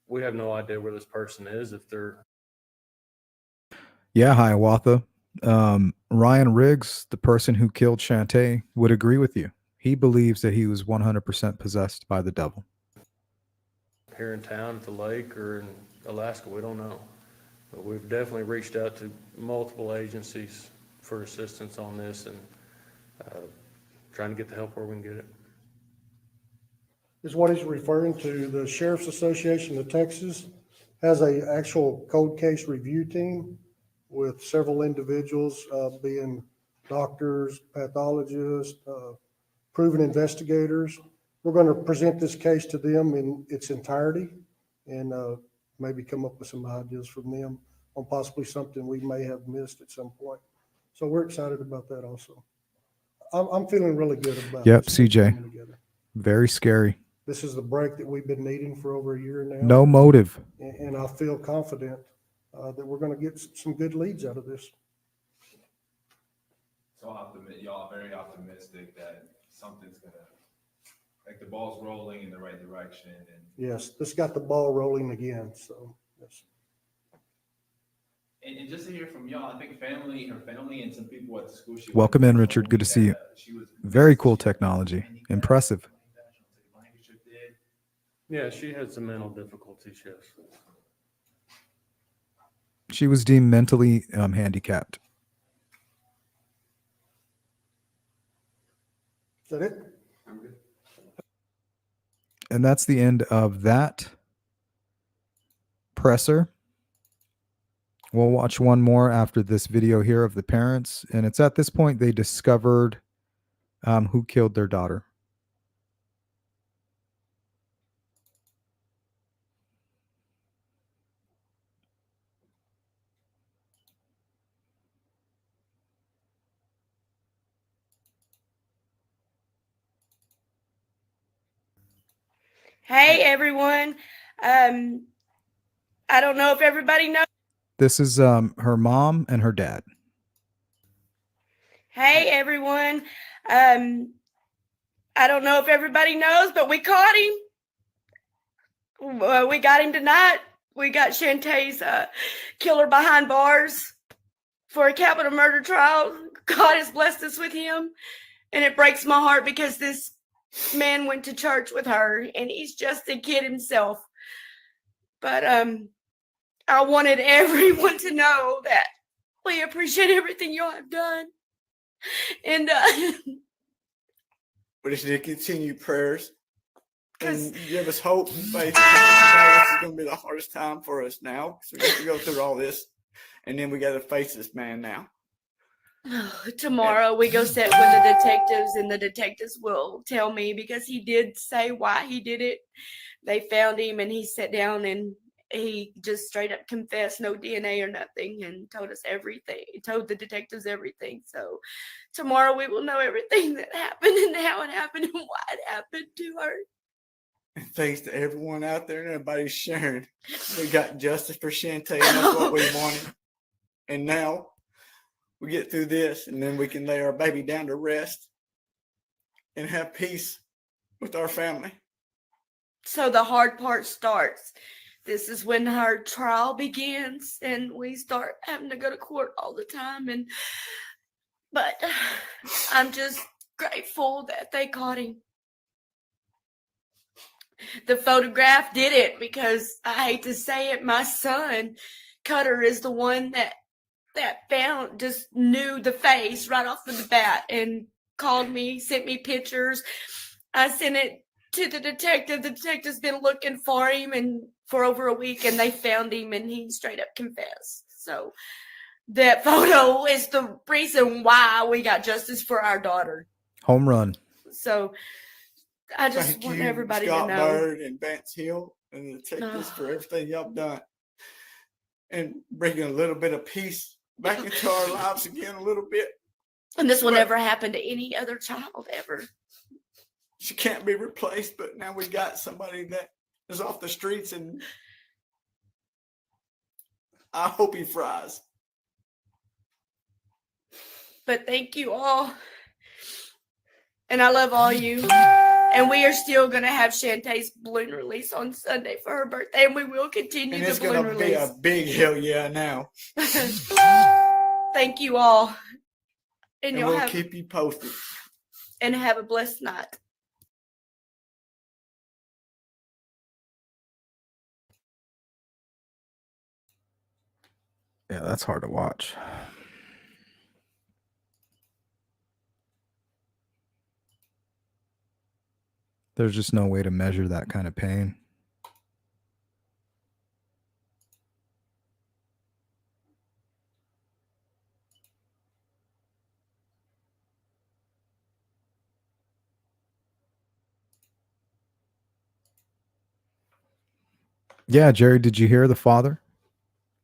we have no idea where this person is. If they're Yeah, Hiawatha. Ryan Riggs, the person who killed Chantay, would agree with you. He believes that he was 100% possessed by the devil. here in town at the lake or in Alaska, we don't know. But we've definitely reached out to multiple agencies for assistance on this and trying to get the help where we can get it. Is what he's referring to. The Sheriff's Association of Texas has a actual cold case review team with several individuals, being doctors, pathologists, proven investigators. We're going to present this case to them in its entirety and maybe come up with some ideas from them on possibly something we may have missed at some point. So we're excited about that also. I'm feeling really good about Yep, this thing CJ. coming together. Very scary. This is the break that we've been needing for over a year now. No motive. And I feel confident that we're going to get some good leads out of this. So y'all are very optimistic that something's gonna, like the ball's rolling in the right direction and. Yes, this got the ball rolling again, so, yes. And just to hear from y'all, I think her family and some people at the school. Welcome in, Richard. Good to see you. Very cool technology. Impressive. Yeah, she had some mental difficulties, yes. She was deemed mentally handicapped. Is that it? I'm good. And that's the end of that presser. We'll watch one more after this video here of the parents. And it's at this point they discovered who killed their daughter. Hey everyone. I don't know if everybody knows. This is her mom and her dad. Hey everyone. I don't know if everybody knows, but we caught him. We got him tonight. We got Chantay's killer behind bars for a capital murder trial. God has blessed us with him. And it breaks my heart because this man went to church with her and he's just a kid himself. But I wanted everyone to know that we appreciate everything y'all have done. And we just need to continue prayers and give us hope and faith. This is going to be the hardest time for us now. So we have to go through all this, and then we got to face this man now. Tomorrow we go sit with the detectives, and the detectives will tell me, because he did say why he did it. They found him and he sat down and he just straight up confessed, no DNA or nothing, and told us everything. He told the detectives everything. So tomorrow we will know everything that happened and how it happened and why it happened to her. And thanks to everyone out there and everybody sharing. We got justice for Chantay, and that's what we wanted. And now we get through this, and then we can lay our baby down to rest and have peace with our family. So the hard part starts. This is when her trial begins, and we start having to go to court all the time. But I'm just grateful that they caught him. The photograph did it, because I hate to say it, my son, Cutter, is the one that just knew the face right off of the bat and called me, sent me pictures. I sent it to the detective. The detective's been looking for him and for over a week, and they found him, and he straight up confessed. So that photo is the reason why we got justice for our daughter. Home run. So I just want everybody Scott to know. Bird and Vance Hill and the detectives for everything y'all done, and bringing a little bit of peace back into our lives again a little bit. And this will never happen to any other child ever. She can't be replaced, but now we got somebody that is off the streets, and I hope he fries. But thank you all. And I love all you. And we are still going to have Chantay's balloon release on Sunday for her birthday. And we will continue And the it's balloon going to be release. a big hell yeah now. Thank you all. And we'll keep you posted. And have a blessed night. Yeah, that's hard to watch. There's just no way to measure that kind of pain. Yeah, Jerry, did you hear the father?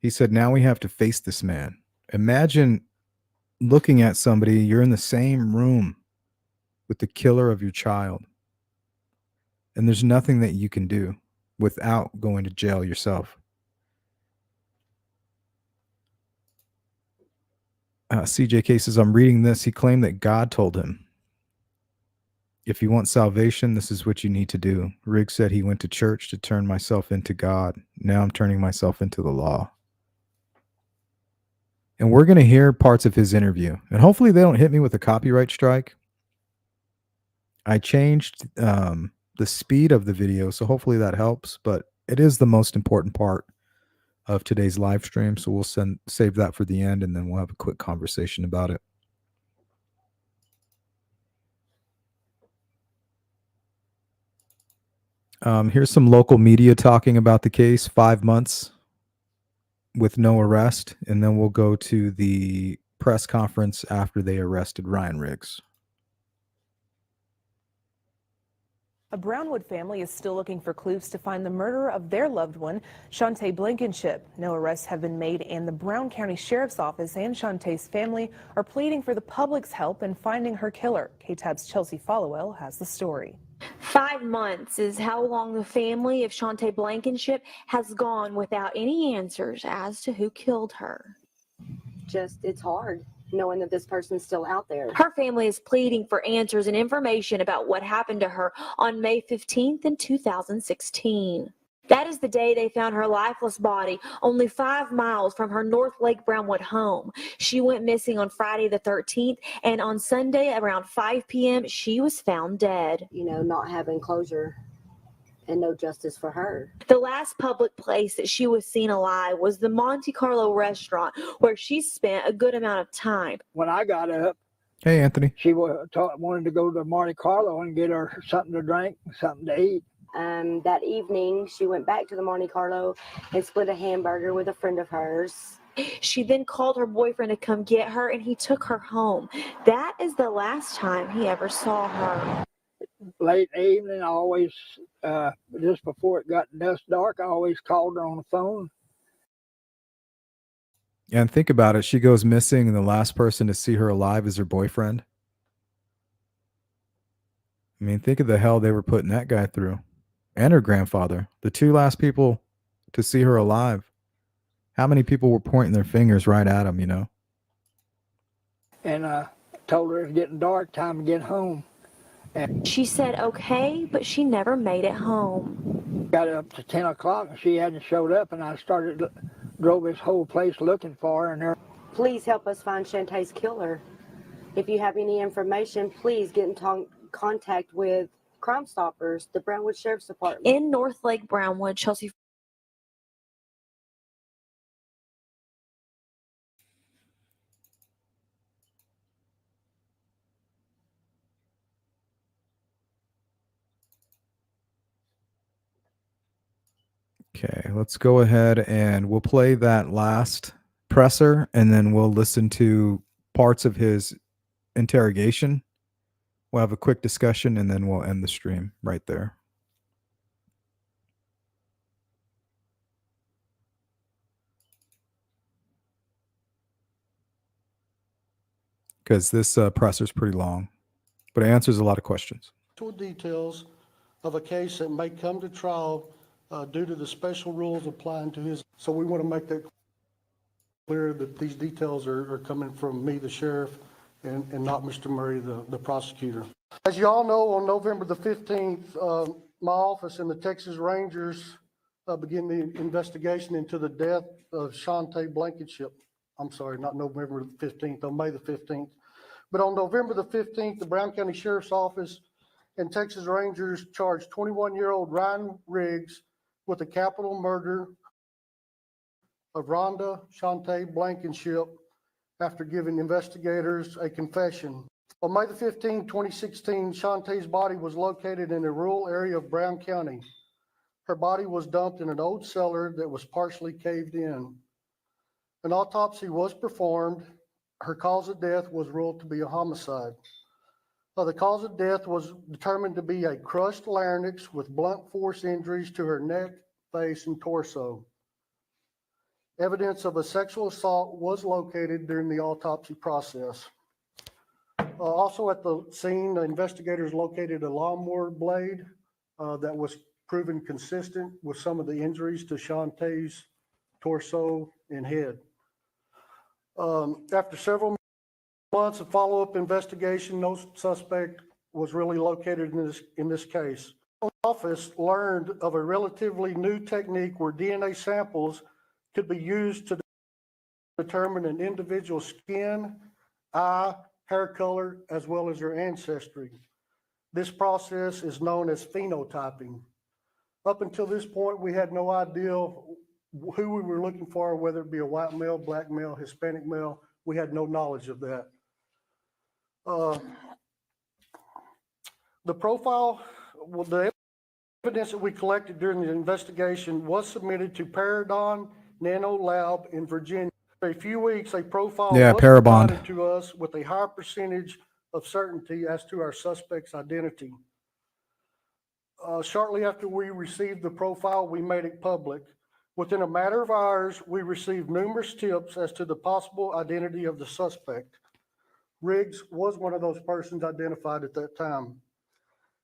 He said, now we have to face this man. Imagine looking at somebody, you're in the same room with the killer of your child, and there's nothing that you can do without going to jail yourself. CJK says, I'm reading this. He claimed that God told him, if you want salvation, this is what you need to do. Riggs said he went to church to turn myself into God. Now I'm turning myself into the law. And we're going to hear parts of his interview. And hopefully they don't hit me with a copyright strike. I changed the speed of the video, so hopefully that helps. But it is the most important part of today's live stream. So we'll save that for the end, and then we'll have a quick conversation about it. Here's some local media talking about the case, 5 months with no arrest. And then we'll go to the press conference after they arrested Ryan Riggs. A Brownwood family is still looking for clues to find the murderer of their loved one, Chantay Blankinship. No arrests have been made, and the Brown County Sheriff's Office and Chantay's family are pleading for the public's help in finding her killer. KTAB's Chelsea Followell has the story. 5 months is how long the family of Chantay Blankinship has gone without any answers as to who killed her. It's hard knowing that this person's still out there. Her family is pleading for answers and information about what happened to her on May 15th in 2016. That is the day they found her lifeless body only 5 miles from her North Lake Brownwood home. She went missing on Friday the 13th, and on Sunday around 5 p.m. she was found dead. You know, not having closure and no justice for her. The last public place that she was seen alive was the Monte Carlo restaurant, where she spent a good amount of time. When I got up, hey, Anthony, she wanted to go to Monte Carlo and get her something to drink, something to eat. That evening, she went back to the Monte Carlo and split a hamburger with a friend of hers. She then called her boyfriend to come get her, and he took her home. That is the last time he ever saw her. Late evening, I always, just before it got dusk dark, I always called her on the phone. And think about it. She goes missing, and the last person to see her alive is her boyfriend. I mean, think of the hell they were putting that guy through. And her grandfather. The two last people to see her alive. How many people were pointing their fingers right at him, you know? And told her it's getting dark, time to get home. And she said okay, but she never made it home. Got up to 10 o'clock and she hadn't showed up, and I drove this whole place looking for her. And please help us find Chantay's killer. If you have any information, please get in contact with Crime Stoppers, the Brownwood Sheriff's Department. In North Lake Brownwood, Chelsea. Okay, let's go ahead and we'll play that last presser, and then we'll listen to parts of his interrogation. We'll have a quick discussion, and then we'll end the stream right there. Because this presser is pretty long, but it answers a lot of questions. Details of a case that may come to trial due to the special rules applying to his. So we want to make that clear that these details are coming from me, the sheriff, and not Mr. Murray, the prosecutor. As you all know, on November the 15th, my office and the Texas Rangers began the investigation into the death of Chantay Blankinship. I'm sorry, not November the 15th, on May the 15th. But on November the 15th, the Brown County Sheriff's Office and Texas Rangers charged 21-year-old Ryan Riggs with the capital murder of Rhonda Chantay Blankinship after giving investigators a confession. On May the 15th, 2016, Chantay's body was located in a rural area of Brown County. Her body was dumped in an old cellar that was partially caved in. An autopsy was performed. Her cause of death was ruled to be a homicide. The cause of death was determined to be a crushed larynx with blunt force injuries to her neck, face, and torso. Evidence of a sexual assault was located during the autopsy process. Also at the scene, the investigators located a lawnmower blade that was proven consistent with some of the injuries to Chantay's torso and head. After several months of follow-up investigation, no suspect was really located in this case. The office learned of a relatively new technique where DNA samples could be used to determine an individual's skin, eye, hair color, as well as their ancestry. This process is known as phenotyping. Up until this point, we had no idea who we were looking for, whether it be a white male, black male, Hispanic male. We had no knowledge of that. The profile, well, the evidence that we collected during the investigation was submitted to Paragon Nano Lab in Virginia. For a few weeks, a profile was provided to us with a higher percentage of certainty as to our suspect's identity. Shortly after we received the profile, we made it public. Within a matter of hours, we received numerous tips as to the possible identity of the suspect. Riggs was one of those persons identified at that time.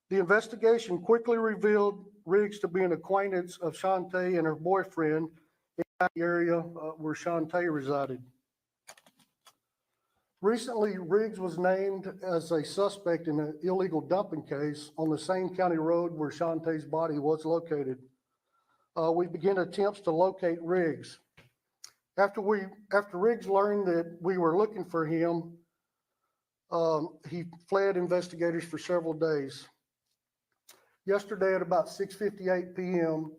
The investigation quickly revealed Riggs to be an acquaintance of Chantay and her boyfriend in the area where Chantay resided. Recently, Riggs was named as a suspect in an illegal dumping case on the same county road where Chantay's body was located. We began attempts to locate Riggs. After Riggs learned that we were looking for him, he fled investigators for several days. Yesterday at about 6:58 p.m.,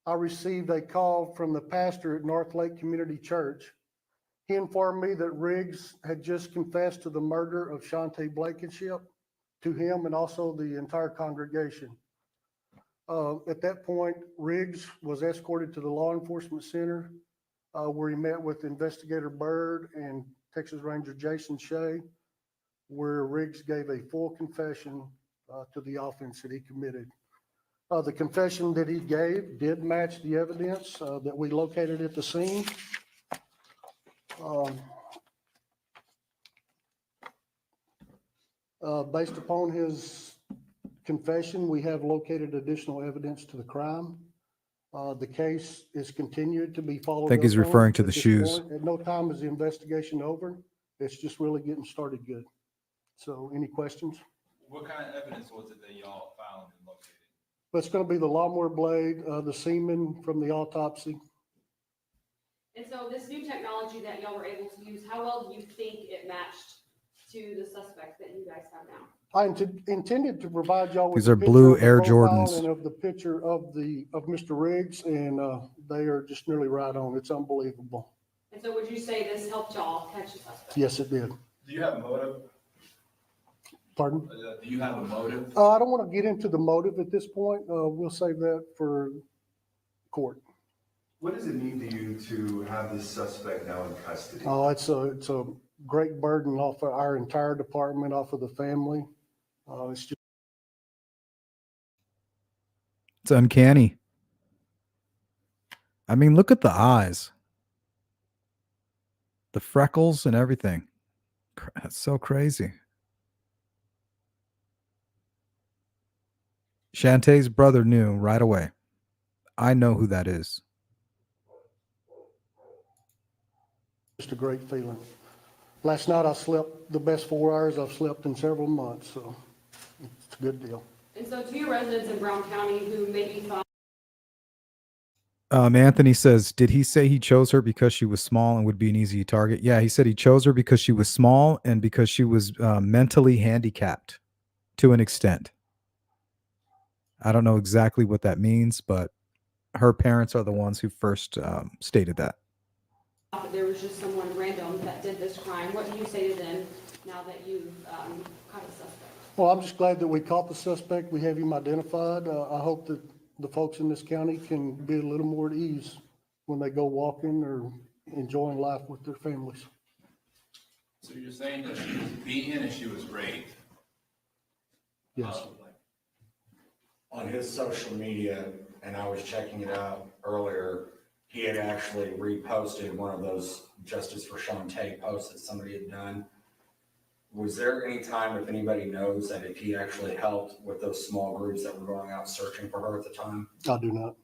I received a call from the pastor at North Lake Community Church. He informed me that Riggs had just confessed to the murder of Chantay Blankinship to him and also the entire congregation. At that point, Riggs was escorted to the law enforcement center where he met with Investigator Bird and Texas Ranger Jason Shea, where Riggs gave a full confession to the offense that he committed. The confession that he gave did match the evidence that we located at the scene. Based upon his confession, we have located additional evidence to the crime. The case is continued to be followed up. I think he's referring to the shoes. At no time is the investigation over. It's just really getting started good. So any questions? What kind of evidence was it that y'all found and located? It's going to be the lawnmower blade, the semen from the autopsy. And so this new technology that y'all were able to use, how well do you think it matched to the suspect that you guys have now? I intended to provide y'all with These are a picture blue of the Air profile Jordans. and of the picture of Mr. Riggs, and they are just nearly right on. It's unbelievable. And so would you say this helped y'all catch the suspect? Yes, it did. Do you have a motive? Pardon? Do you have a motive? I don't want to get into the motive at this point. We'll save that for court. What does it mean to you to have this suspect now in custody? It's a great burden off of our entire department, off of the family. It's uncanny. I mean, look at the eyes, the freckles and everything. That's so crazy. Chantay's brother knew right away. I know who that is. just a great feeling. Last night I slept the best 4 hours I've slept in several months, so it's a good deal. And so to your residents in Brown County who maybe thought Anthony says, did he say he chose her because she was small and would be an easy target? Yeah, he said he chose her because she was small and because she was mentally handicapped to an extent. I don't know exactly what that means, but her parents are the ones who first stated that. there was just someone random that did this crime, what do you say to them now that you've caught a suspect? Well, I'm just glad that we caught the suspect. We have him identified. I hope that the folks in this county can be a little more at ease when they go walking or enjoying life with their families. So you're saying that she was beaten and she was raped? Yes. On his social media and I was checking it out earlier. He had actually reposted one of those Justice for Chantay posts that somebody had done. Was there any time, if anybody knows, that if he actually helped with those small groups that were going out searching for her at the time? I do not.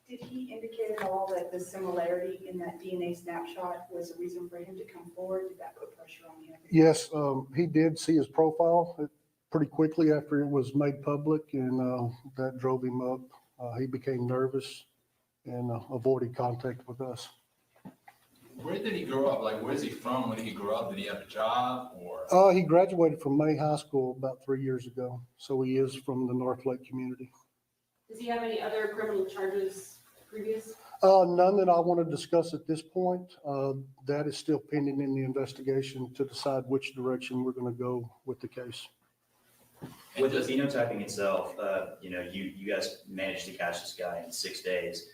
Did he indicate at all that the similarity in that DNA snapshot was a reason for him to come forward? Did that put pressure on him? Yes, he did see his profile pretty quickly after it was made public, and that drove him up. He became nervous and avoided contact with us. Where did he grow up? Like, where's he from? When did he grow up? Did he have a job or? He graduated from May High School about 3 years ago, so he is from the North Lake community. Does he have any other criminal charges previous? None that I want to discuss at this point. That is still pending in the investigation to decide which direction we're going to go with the case. With the phenotyping itself, you guys managed to catch this guy in 6 days.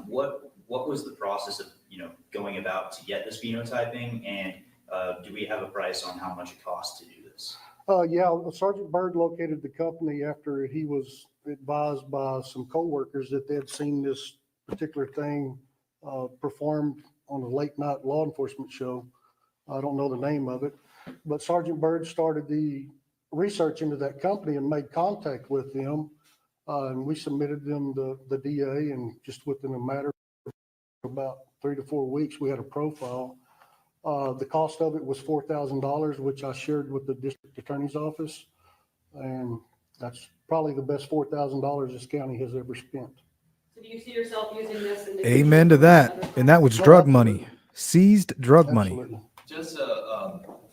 What was the process of, going about to get this phenotyping, and do we have a price on how much it costs to do this? Yeah, Sergeant Byrd located the company after he was advised by some coworkers that they had seen this particular thing performed on a late night law enforcement show. I don't know the name of it, but Sergeant Byrd started the research into that company and made contact with them. And we submitted them the DA, and just within a matter of about 3 to 4 weeks, we had a profile. The cost of it was $4,000, which I shared with the district attorney's office. And that's probably the best $4,000 this county has ever spent. So do you see yourself using this? In the Amen to that. And that was drug money, seized drug money. Absolutely. Just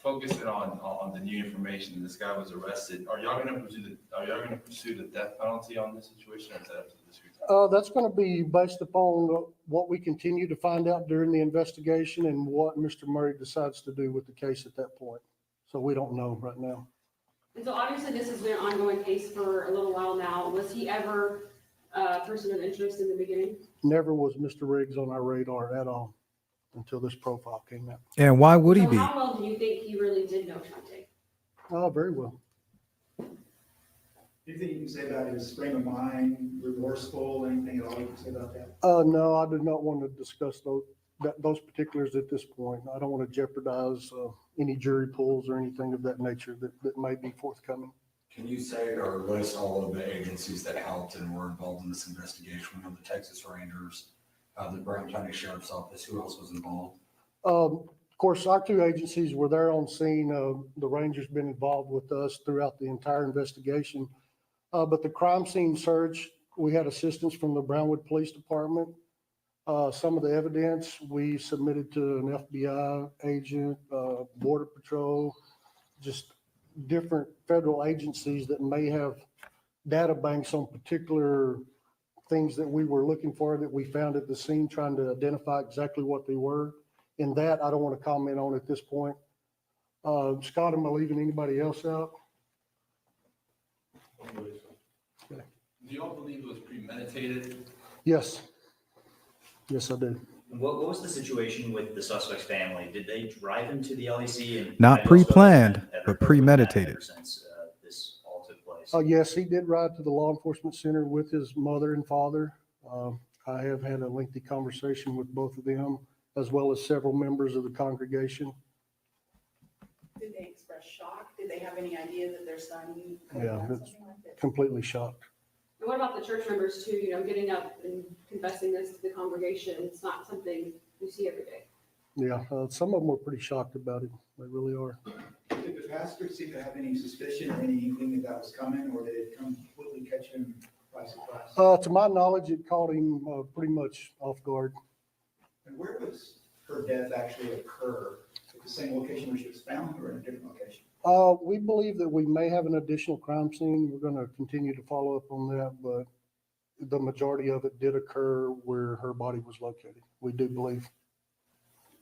focusing on the new information, this guy was arrested. Are y'all gonna pursue the death penalty on this situation, or is that up to the district? That's going to be based upon what we continue to find out during the investigation and what Mr. Murray decides to do with the case at that point. So we don't know right now. And so obviously this has been an ongoing case for a little while now. Was he ever a person of interest in the beginning? Never was Mr. Riggs on our radar at all until this profile came out. And why would he So be? how well do you think he really did know Chantay? Very well. Do you think you can say about his frame of mind, remorseful, anything at all you can say about that? No, I do not want to discuss those particulars at this point. I don't want to jeopardize any jury pools or anything of that nature that may be forthcoming. Can you say or list all of the agencies that helped and were involved in this investigation? We know the Texas Rangers, the Brown County Sheriff's Office. Who else was involved? Of course, our two agencies were there on scene. The Rangers been involved with us throughout the entire investigation. But the crime scene search, we had assistance from the Brownwood Police Department. Some of the evidence we submitted to an FBI agent, Border Patrol, just different federal agencies that may have data banks on particular things that we were looking for that we found at the scene, trying to identify exactly what they were. And that I don't want to comment on at this point. Scott, am I leaving anybody else out? Do you all believe it was premeditated? Yes. Yes, I do. What was the situation with the suspect's family? Did they drive him to the LEC? And Not pre-planned, but premeditated. Since this all took place. Yes, he did ride to the law enforcement center with his mother and father. I have had a lengthy conversation with both of them, as well as several members of the congregation. Did they express shock? Did they have any idea that their son could Yeah, have done it's something like this? completely shocked. And what about the church members too, getting up and confessing this to the congregation? It's not something you see every day. Yeah, some of them were pretty shocked about it. They really are. Did the pastor seem to have any suspicion or any inkling that was coming, or did it completely catch him by surprise? To my knowledge, it caught him pretty much off guard. And where was her death actually occur? At the same location where she was found, or in a different location? We believe that we may have an additional crime scene. We're going to continue to follow up on that, but the majority of it did occur where her body was located. We do believe.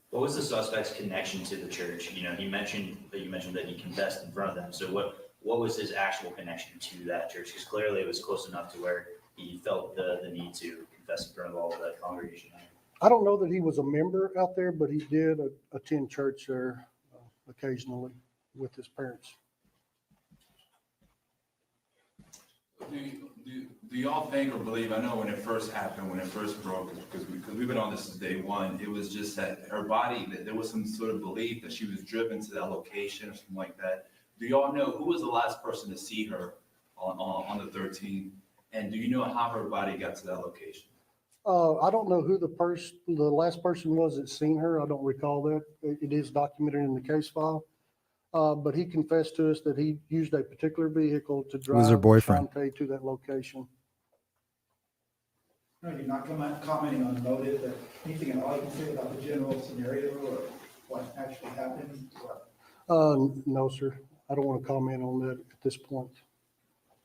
What was the suspect's connection to the church? You mentioned that he confessed in front of them. So what was his actual connection to that church? Because clearly it was close enough to where he felt the need to confess in front of all of that congregation. I don't know that he was a member out there, but he did attend church there occasionally with his parents. Do y'all think or believe, I know when it first happened, when it first broke, because we've been on this since day one, it was just that her body, that there was some sort of belief that she was driven to that location or something like that. Do y'all know who was the last person to see her on the 13th? And do you know how her body got to that location? I don't know who the last person was that seen her. I don't recall that. It is documented in the case file. But he confessed to us that he used a particular vehicle to was her drive boyfriend. Chantay to that location. No, you're not commenting on motive, but anything at all you can say about the general scenario or what actually happened? No, sir. I don't want to comment on that at this point.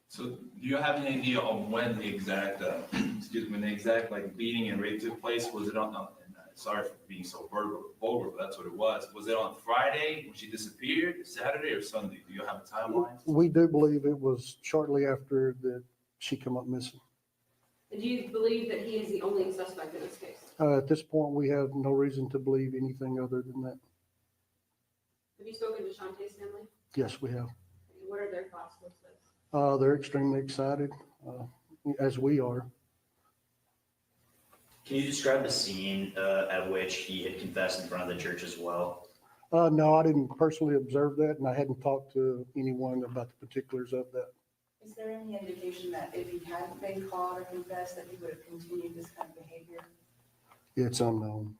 So do you have any idea on when the exact, when the exact like beating and rape took place? Was it on, sorry for being so vulgar, but that's what it was. Was it on Friday when she disappeared, Saturday or Sunday? Do you have a timeline? We do believe it was shortly after that she come up missing. Do you believe that he is the only suspect in this case? At this point, we have no reason to believe anything other than that. Have you spoken to Chantay's family? Yes, we have. What are their thoughts with this? They're extremely excited, as we are. Can you describe the scene at which he had confessed in front of the church as well? No, I didn't personally observe that, and I hadn't talked to anyone about the particulars of that. Is there any indication that if he hadn't been caught or confessed, that he would have continued this kind of behavior? It's unknown.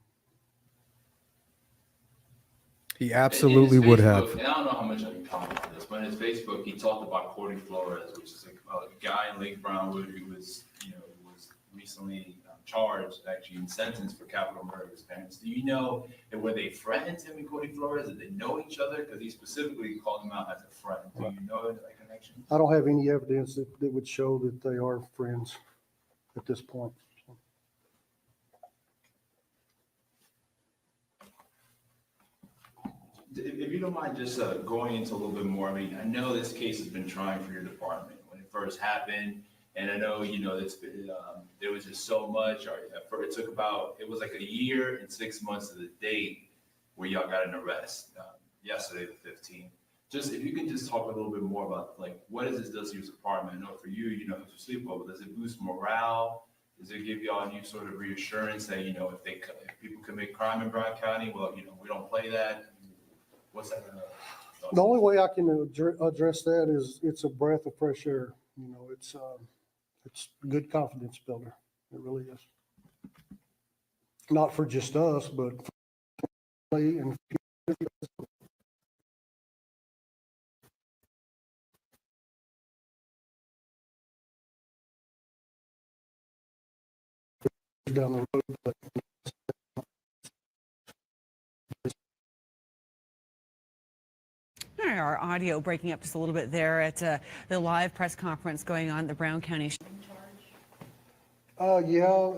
He absolutely would have. And I don't know how much I can comment on this, but in his Facebook, he talked about Courtney Flores, which is a guy in Lake Brownwood who was, was recently charged, actually, and sentenced for capital murder of his parents. Do you know, were they friends, him and Courtney Flores? Did they know each other? Because he specifically called him out as a friend. Do you know that connection? I don't have any evidence that would show that they are friends at this point. If you don't mind just going into a little bit more, I mean, I know this case has been trying for your department when it first happened, and I know, it's been, there was just so much, it took it was like a year and 6 months to the date where y'all got an arrest, yesterday, the 15th. Just, if you can just talk a little bit more about, like, what does this do to your department? I know for you, if you sleep well, but does it boost morale? Does it give y'all a new sort of reassurance that, if people commit crime in Brown County, well, we don't play that? What's that gonna? The only way I can address that is it's a breath of fresh air. It's a good confidence builder. It really is. Not for just us, but for and down the road. But our audio breaking up just a little bit there at the live press conference going on at the Brown County. Yeah,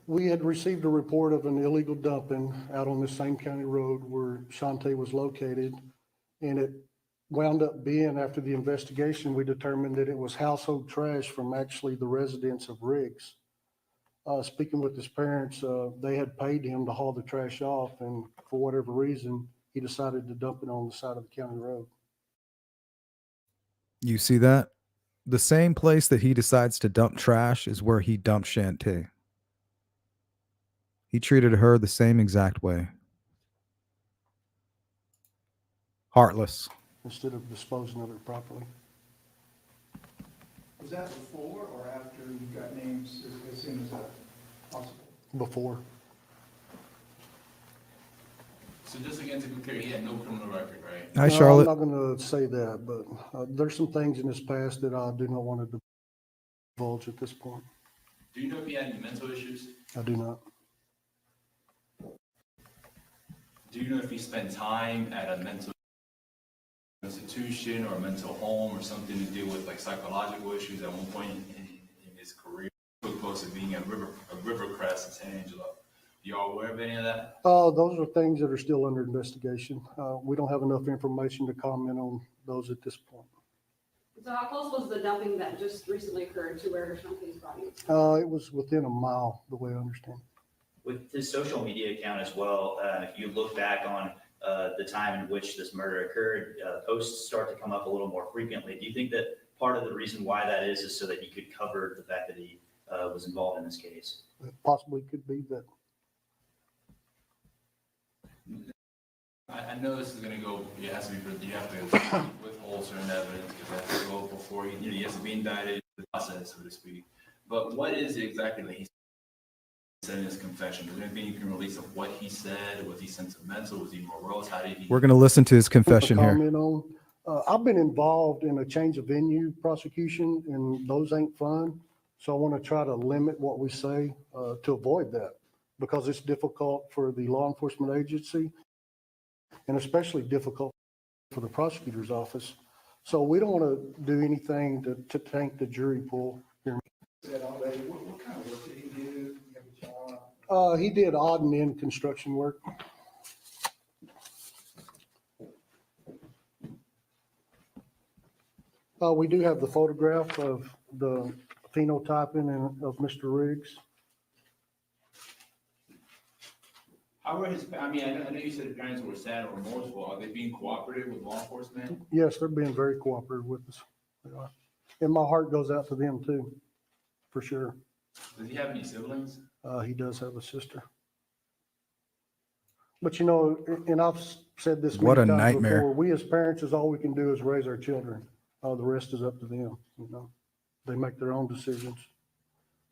we had received a report of an illegal dumping out on this same county road where Chantay was located. And it wound up being, after the investigation, we determined that it was household trash from actually the residents of Riggs. Speaking with his parents, they had paid him to haul the trash off, and for whatever reason, he decided to dump it on the side of the county road. You see that? The same place that he decides to dump trash is where he dumped Chantay. He treated her the same exact way. Heartless. Instead of disposing of it properly. Was that before or after you got names as soon as possible? Before. So just again to be clear, he had no criminal record, right? Hi, Charlotte. I'm not going to say that, but there's some things in his past that I do not want to divulge at this point. Do you know if he had any mental issues? I do not. Do you know if he spent time at a mental institution or a mental home or something to deal with like psychological issues at one point in his career? So close to being at Rivercrest in San Angelo. Y'all aware of any of that? Those are things that are still under investigation. We don't have enough information to comment on those at this point. So how close was the dumping that just recently occurred to where Chantay's body is? It was within a mile, the way I understand it. With his social media account as well, if you look back on the time in which this murder occurred, posts start to come up a little more frequently. Do you think that part of the reason why that is so that he could cover the fact that he was involved in this case. It possibly could be that. I know this is gonna go, it has to be, you have to withhold certain evidence, because it has to go before, he has to be indicted, the process, so to speak. But what is it exactly that he said in his confession? Is there anything you can release of what he said? Was he sentimental? Was he morose? How did he? We're going to listen to his confession here. Comment on. I've been involved in a change of venue prosecution, and those ain't fun. So I want to try to limit what we say to avoid that, because it's difficult for the law enforcement agency and especially difficult for the prosecutor's office. So we don't want to do anything to tank the jury pool here. Said already, what kind of work did he do? You have a job? He did odd and end construction work. We do have the photograph of the phenotyping and of Mr. Riggs. How were his, I mean, I know you said his parents were sad or remorseful. Are they being cooperative with law enforcement? Yes, they're being very cooperative with us. They are. And my heart goes out to them too, for sure. Does he have any siblings? He does have a sister. But you know, and I've said this What many a times nightmare. before, we as parents is all we can do is raise our children. The rest is up to them, you know. They make their own decisions.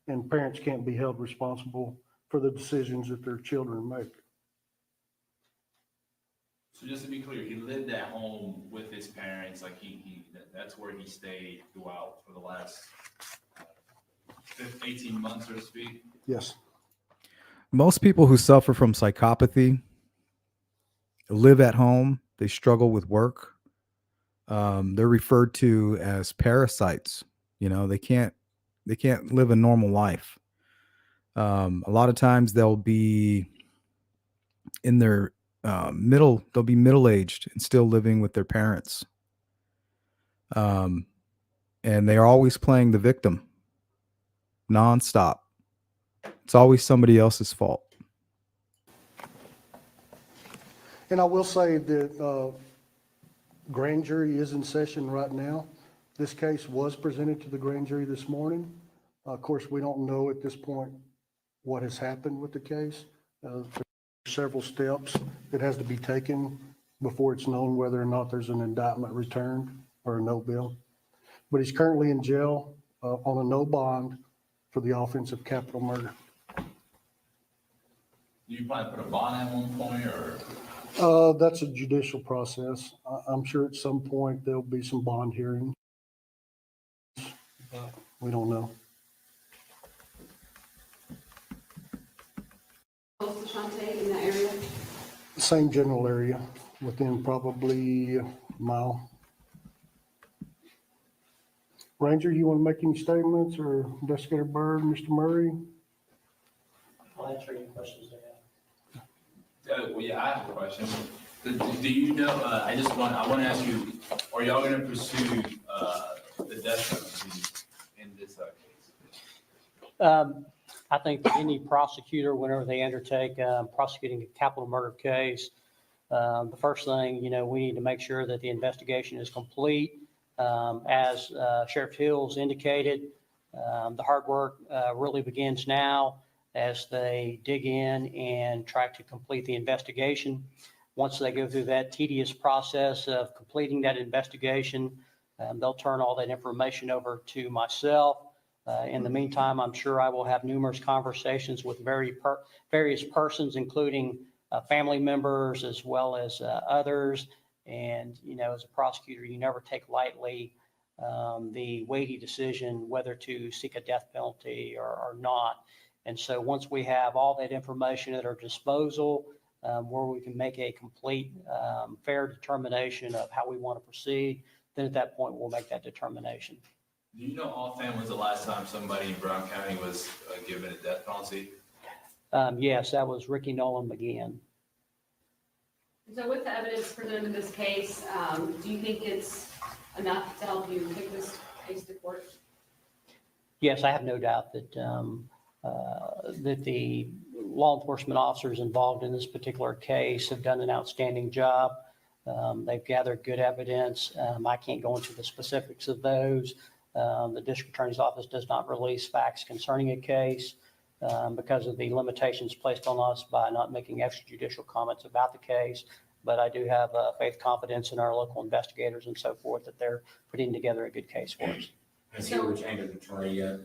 And parents can't be held responsible for the decisions that their children make. So just to be clear, he lived at home with his parents, like that's where he stayed throughout for the last 18 months, so to speak? Yes. Most people who suffer from psychopathy live at home. They struggle with work. They're referred to as parasites. You know, they can't live a normal life. A lot of times they'll be in their they'll be middle-aged and still living with their parents. And they are always playing the victim nonstop. It's always somebody else's fault. And I will say that grand jury is in session right now. This case was presented to the grand jury this morning. Of course, we don't know at this point what has happened with the case. There's several steps that has to be taken before it's known whether or not there's an indictment returned or a no bill. But he's currently in jail on a no bond for the offense of capital murder. Do you plan to put a bond at one point, or? That's a judicial process. I'm sure at some point there'll be some bond hearings. We don't know. Close to Chantay in that area? Same general area, within probably a mile. Ranger, you want to make any statements, or Investigator Byrd, Mr. Murray? I'll answer any questions they have. Well, yeah, I have a question. Do you know, I want to ask you, are y'all going to pursue the death penalty in this case? I think that any prosecutor, whenever they undertake prosecuting a capital murder case, the first thing, we need to make sure that the investigation is complete. As Sheriff Hills indicated, the hard work really begins now as they dig in and try to complete the investigation. Once they go through that tedious process of completing that investigation, they'll turn all that information over to myself. In the meantime, I'm sure I will have numerous conversations with various persons, including family members as well as others. And, as a prosecutor, you never take lightly the weighty decision whether to seek a death penalty or not. And so once we have all that information at our disposal, where we can make a complete, fair determination of how we want to proceed, then at that point, we'll make that determination. Do you know offhand when's the last time somebody in Brown County was given a death penalty? Yes, that was Ricky Nolan McGinn. So with the evidence presented in this case, do you think it's enough to help you take this case to court? Yes, I have no doubt that that the law enforcement officers involved in this particular case have done an outstanding job. They've gathered good evidence. I can't go into the specifics of those. The district attorney's office does not release facts concerning a case because of the limitations placed on us by not making extrajudicial comments about the case. But I do have faith, confidence in our local investigators and so forth that they're putting together a good case for us. Has he retained an attorney yet?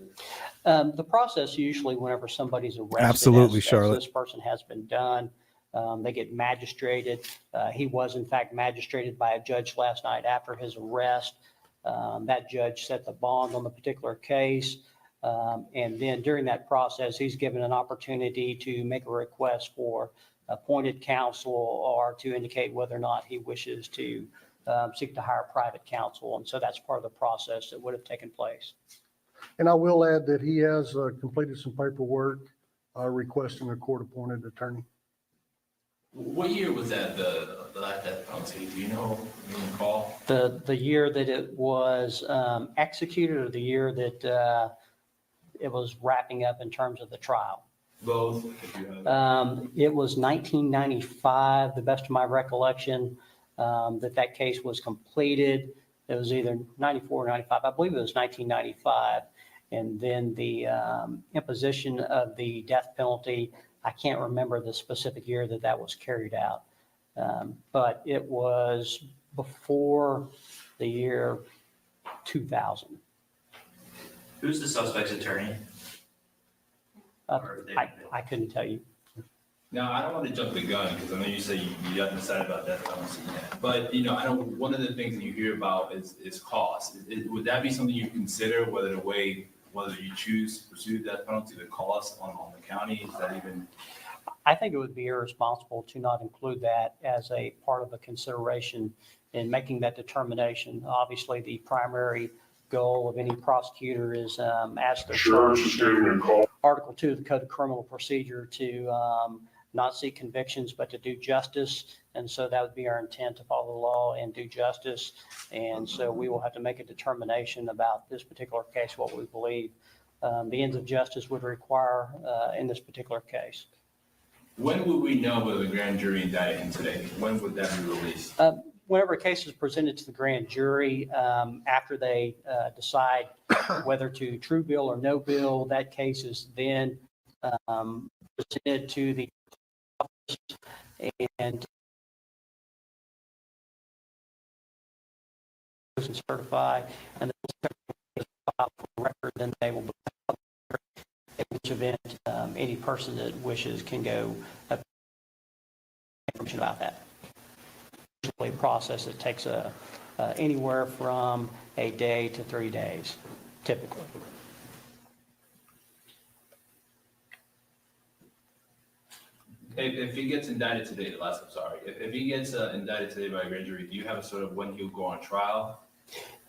The process usually whenever somebody's arrested, Absolutely, as Charlotte. this person has been done, they get magistrated. He was in fact magistrated by a judge last night after his arrest. That judge set the bond on the particular case. And then during that process, he's given an opportunity to make a request for appointed counsel or to indicate whether or not he wishes to seek to hire private counsel. And so that's part of the process that would have taken place. And I will add that he has completed some paperwork requesting a court-appointed attorney. What year was that, the last death penalty? Do you know, do you recall? The year that it was executed or the year that it was wrapping up in terms of the trial? Both, if you have. It was 1995, the best of my recollection, that case was completed. It was either 94 or 95. I believe it was 1995. And then the imposition of the death penalty, I can't remember the specific year that was carried out. But it was before the year 2000. Who's the suspect's attorney? I couldn't tell you. Now, I don't want to jump the gun because I know you say you haven't decided about death penalty yet. But, you know, I know one of the things that you hear about is cost. Would that be something you consider, whether you choose to pursue death penalty, the cost on the county? Is that even? I think it would be irresponsible to not include that as a part of a consideration in making that determination. Obviously, the primary goal of any prosecutor is, as they're charged, Article 2 of the Code of Criminal Procedure to not seek convictions, but to do justice. And so that would be our intent, to follow the law and do justice. And so we will have to make a determination about this particular case, what we believe the ends of justice would require in this particular case. When would we know whether the grand jury indicted him today? When would that be released? Whenever a case is presented to the grand jury, after they decide whether to true bill or no bill, that case is then presented to the office and certify, and then file for record, then they will be in which event any person that wishes can go information about that. A process that takes anywhere from a day to 3 days, typically. If he gets indicted today, if he gets indicted today by a grand jury, do you have a sort of when he'll go on trial?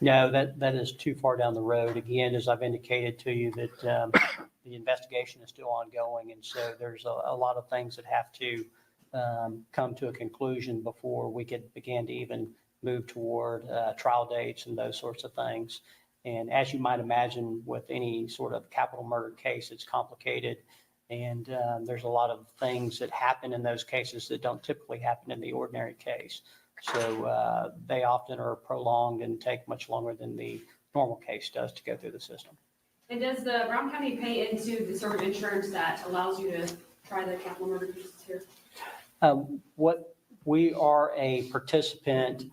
No, that is too far down the road. Again, as I've indicated to you, that the investigation is still ongoing, and so there's a lot of things that have to come to a conclusion before we could begin to even move toward trial dates and those sorts of things. And as you might imagine, with any sort of capital murder case, it's complicated. And there's a lot of things that happen in those cases that don't typically happen in the ordinary case. So they often are prolonged and take much longer than the normal case does to go through the system. And does the Brown County pay into the sort of insurance that allows you to try the capital murder cases here? What we are a participant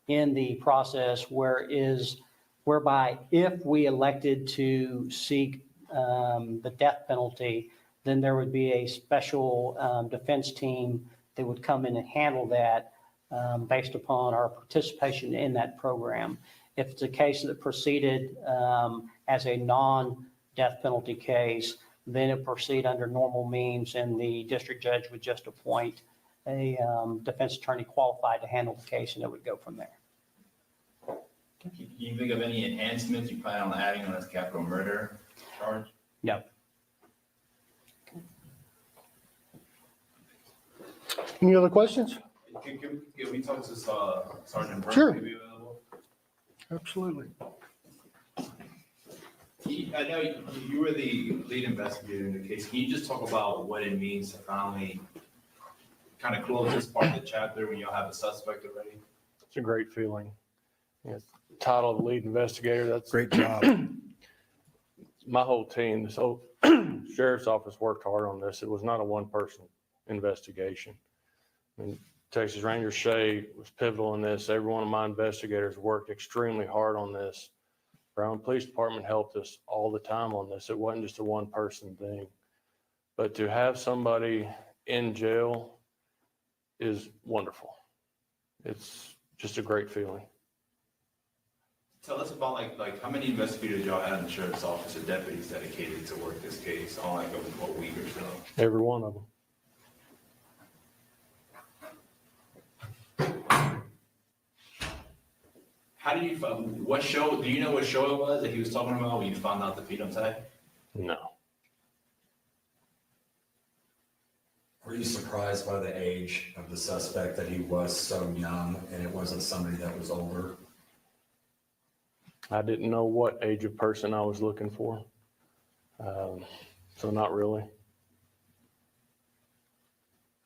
in the process whereby if we elected to seek the death penalty, then there would be a special defense team that would come in and handle that based upon our participation in that program. If it's a case that proceeded as a non-death penalty case, then it proceed under normal means, and the district judge would just appoint a defense attorney qualified to handle the case, and it would go from there. Can you think of any enhancements you plan on adding on this capital murder charge? No. Any other questions? Can we talk to Sergeant Burke? Sure. Maybe available? Absolutely. I know you were the lead investigator in the case. Can you just talk about what it means to finally kind of close this part of the chapter when y'all have a suspect already? It's a great feeling. It's the title of lead investigator. That's Great job. my whole team. This whole sheriff's office worked hard on this. It was not a one-person investigation. I mean, Texas Ranger Shay was pivotal in this. Every one of my investigators worked extremely hard on this. Brown Police Department helped us all the time on this. It wasn't just a one-person thing. But to have somebody in jail is wonderful. It's just a great feeling. Tell us about like how many investigators y'all had in the sheriff's office or deputies dedicated to work this case on like a week or so? Every one of them. How do you find, what show, do you know what show it was that he was talking about when you found out the Chantay? No. Were you surprised by the age of the suspect, that he was so young and it wasn't somebody that was older? I didn't know what age of person I was looking for. So not really.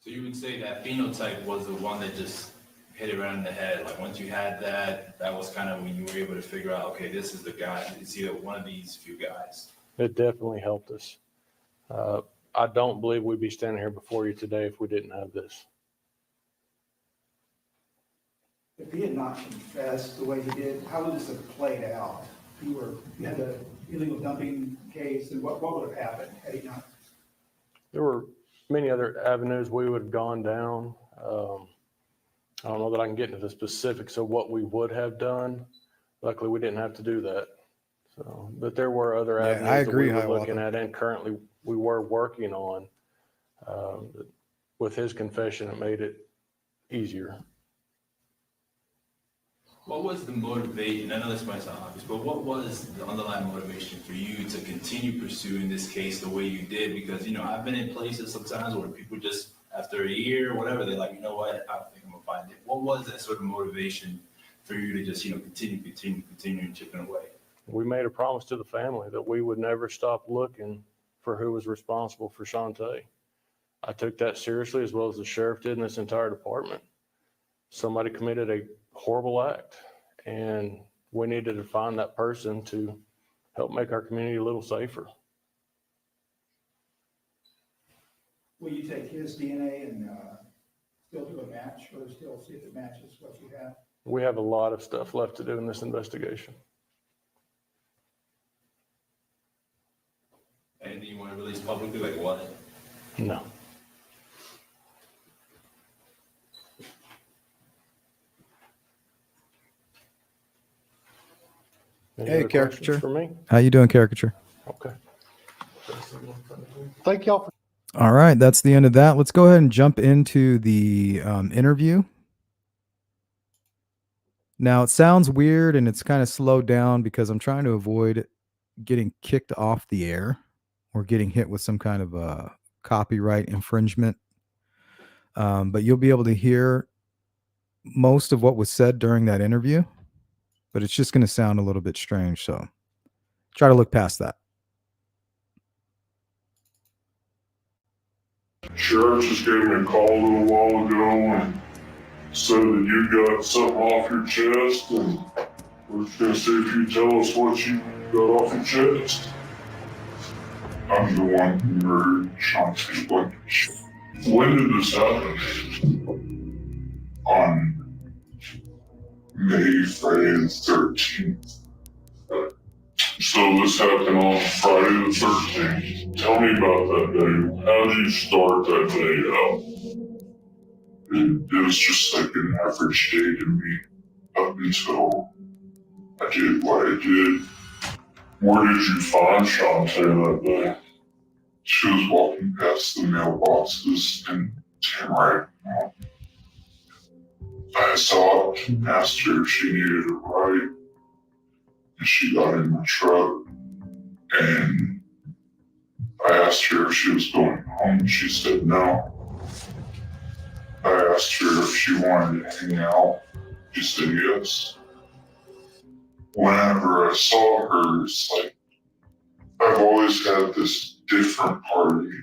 So you would say that phenotype was the one that just hit it right in the head. Like once you had that, that was kind of when you were able to figure out, okay, this is the guy. It's either one of these few guys. It definitely helped us. I don't believe we'd be standing here before you today if we didn't have this. If he had not confessed the way he did, how would this have played out? You had an illegal dumping case, and what would have happened had he not? There were many other avenues we would have gone down. I don't know that I can get into the specifics of what we would have done. Luckily, we didn't have to do that. So, but there were other avenues I agree, that we were looking Hiawatha. at and currently we were working on. With his confession, it made it easier. What was the motivation? I know this might sound obvious, but what was the underlying motivation for you to continue pursuing this case the way you did? Because, you know, I've been in places sometimes where people just, after a year or whatever, they're like, you know what, I don't think I'm gonna find it. What was that sort of motivation for you to just, you know, continue and chipping away? We made a promise to the family that we would never stop looking for who was responsible for Chantay. I took that seriously, as well as the sheriff did in this entire department. Somebody committed a horrible act, and we needed to find that person to help make our community a little safer. Will you take his DNA and still do a match, or still see if it matches what you have? We have a lot of stuff left to do in this investigation. Anything you want to release publicly, like what? No. Any Hey, other questions Caricature. for me? How you doing, Caricature? Okay. Thank y'all for All right, that's the end of that. Let's go ahead and jump into the interview. Now, it sounds weird and it's kind of slowed down because I'm trying to avoid getting kicked off the air or getting hit with some kind of copyright infringement. But you'll be able to hear most of what was said during that interview, but it's just going to sound a little bit strange. So try to look past that. Sheriff just gave me a call a little while ago and said that you got something off your chest, and we're just gonna see if you tell us what you got off your chest. I'm the one who murdered Chantay Blankinship. When did this happen? On Friday the 13th. So this happened on Friday the 13th. Tell me about that day. How did you start that day out? It was just like an average day to me up until I did what I did. Where did you find Chantay that day? She was walking past the mailboxes in Tamarack. I stopped and asked her if she needed a ride, and she got in my truck, and I asked her if she was going home, and she said no. I asked her if she wanted to hang out. She said yes. Whenever I saw her, it's like I've always had this different part of me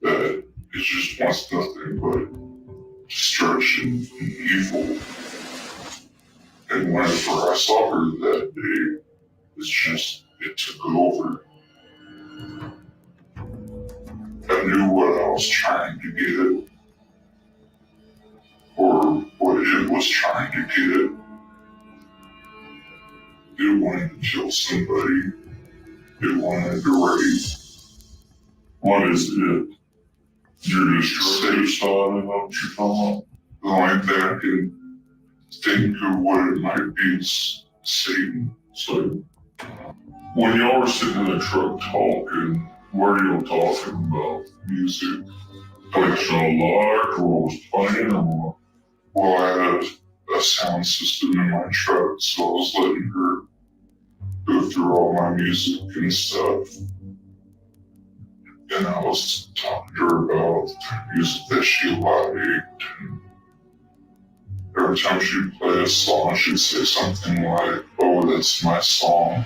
that it just wants nothing but destruction and evil. And whenever I saw her that day, it took over. I knew what I was trying to get, or what it was trying to get. It wanted to kill somebody. It wanted to rape. What is it? You're just satisfied about what you're talking about? The only thing I can think of what it might be is Satan. So when y'all were sitting in the truck talking, what are y'all talking about? Music? What y'all liked, or what was playing, or what? Well, I had a sound system in my truck, so I was letting her go through all my music and stuff. And I was talking to her about the music that she liked. Every time she'd play a song, she'd say something like, "Oh, that's my song."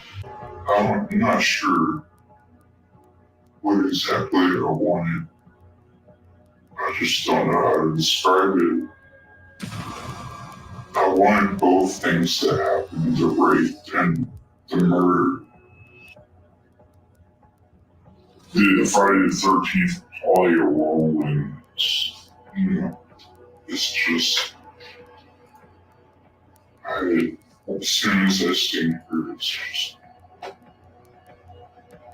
I'm not sure what exactly I wanted. I just don't know how to describe it. I wanted both things to happen, the rape and the murder. The Friday the 13th play a role in this. You know, it's just, as soon as I seen her, it's just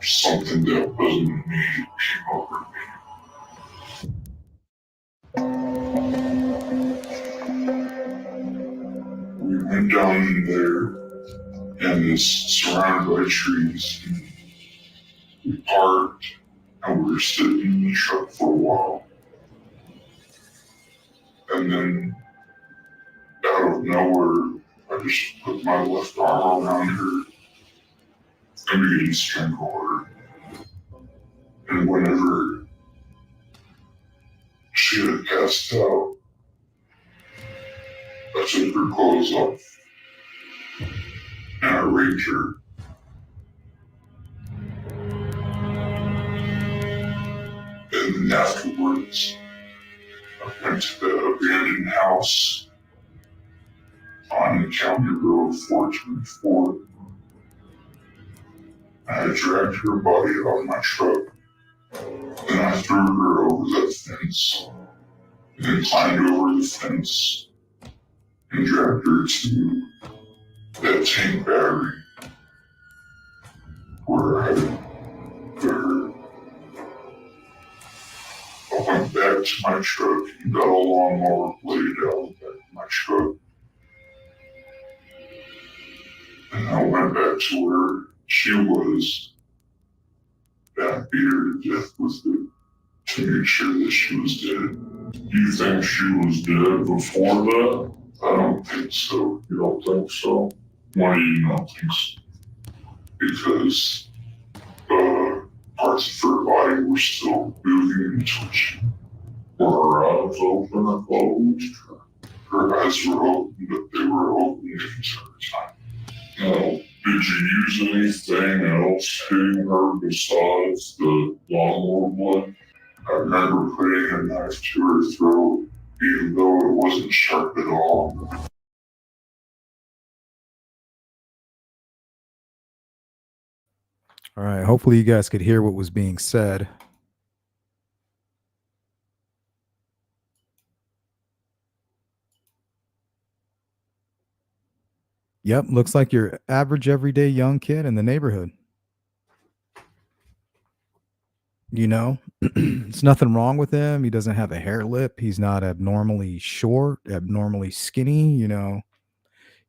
something that wasn't me came over me. We went down there, and it's surrounded by trees. And we parked, and we were sitting in the truck for a while. And then, out of nowhere, I just put my left arm around her and began to strangle her. And whenever she had passed out, I took her clothes off and I raped her. And then afterwards, I went to the abandoned house on County Road 424. I dragged her body out of my truck and I threw her over that fence and climbed over the fence and dragged her to that tank battery where I put her. I went back to my truck and got a lawnmower blade out of the back of my truck. And I went back to where she was, and I beat her to death with it to make sure that she was dead. You think she was dead before that? I don't think so. You don't think so? Why do you not think so? Because parts of her body were still moving and twitching. Were her eyes open or closed? Her eyes were open, but they were open the entire time. Now, did you use anything else hitting her besides the lawnmower blade? I remember putting a knife to her throat, even though it wasn't sharp at all. All right. Hopefully, you guys could hear what was being said. Yep. Looks like your average everyday young kid in the neighborhood. You know, there's nothing wrong with him. He doesn't have a hair lip. He's not abnormally short, abnormally skinny. You know,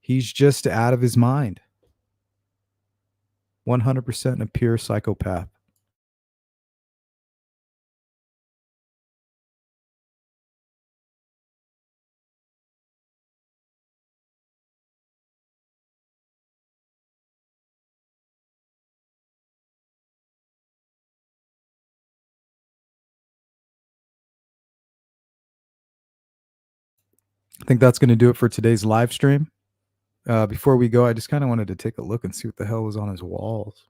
he's just out of his mind. 100% a pure psychopath. I think that's going to do it for today's live stream. Before we go, I just kind of wanted to take a look and see what the hell was on his walls.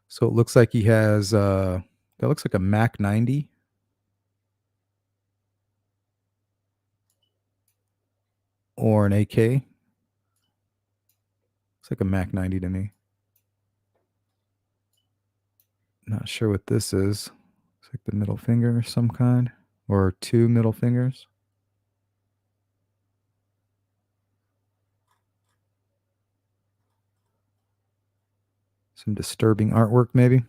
So it looks like he has, that looks like a Mac 90. or an AK. Looks like a Mac 90 to me. Not sure what this is. Looks like the middle finger of some kind, or two middle fingers. Some disturbing artwork, maybe.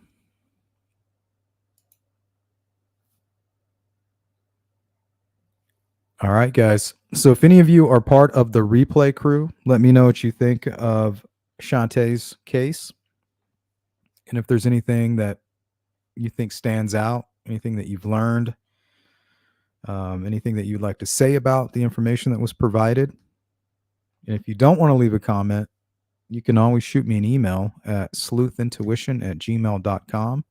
All right, guys. So if any of you are part of the replay crew, let me know what you think of Chantay's case. And if there's anything that you think stands out, anything that you've learned, anything that you'd like to say about the information that was provided. And if you don't want to leave a comment, you can always shoot me an email at sleuthintuition@gmail.com.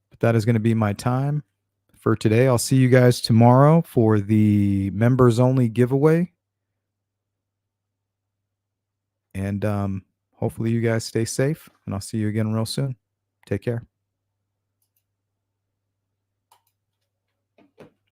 But that is going to be my time for today. I'll see you guys tomorrow for the members only giveaway. And hopefully you guys stay safe, and I'll see you again real soon. Take care.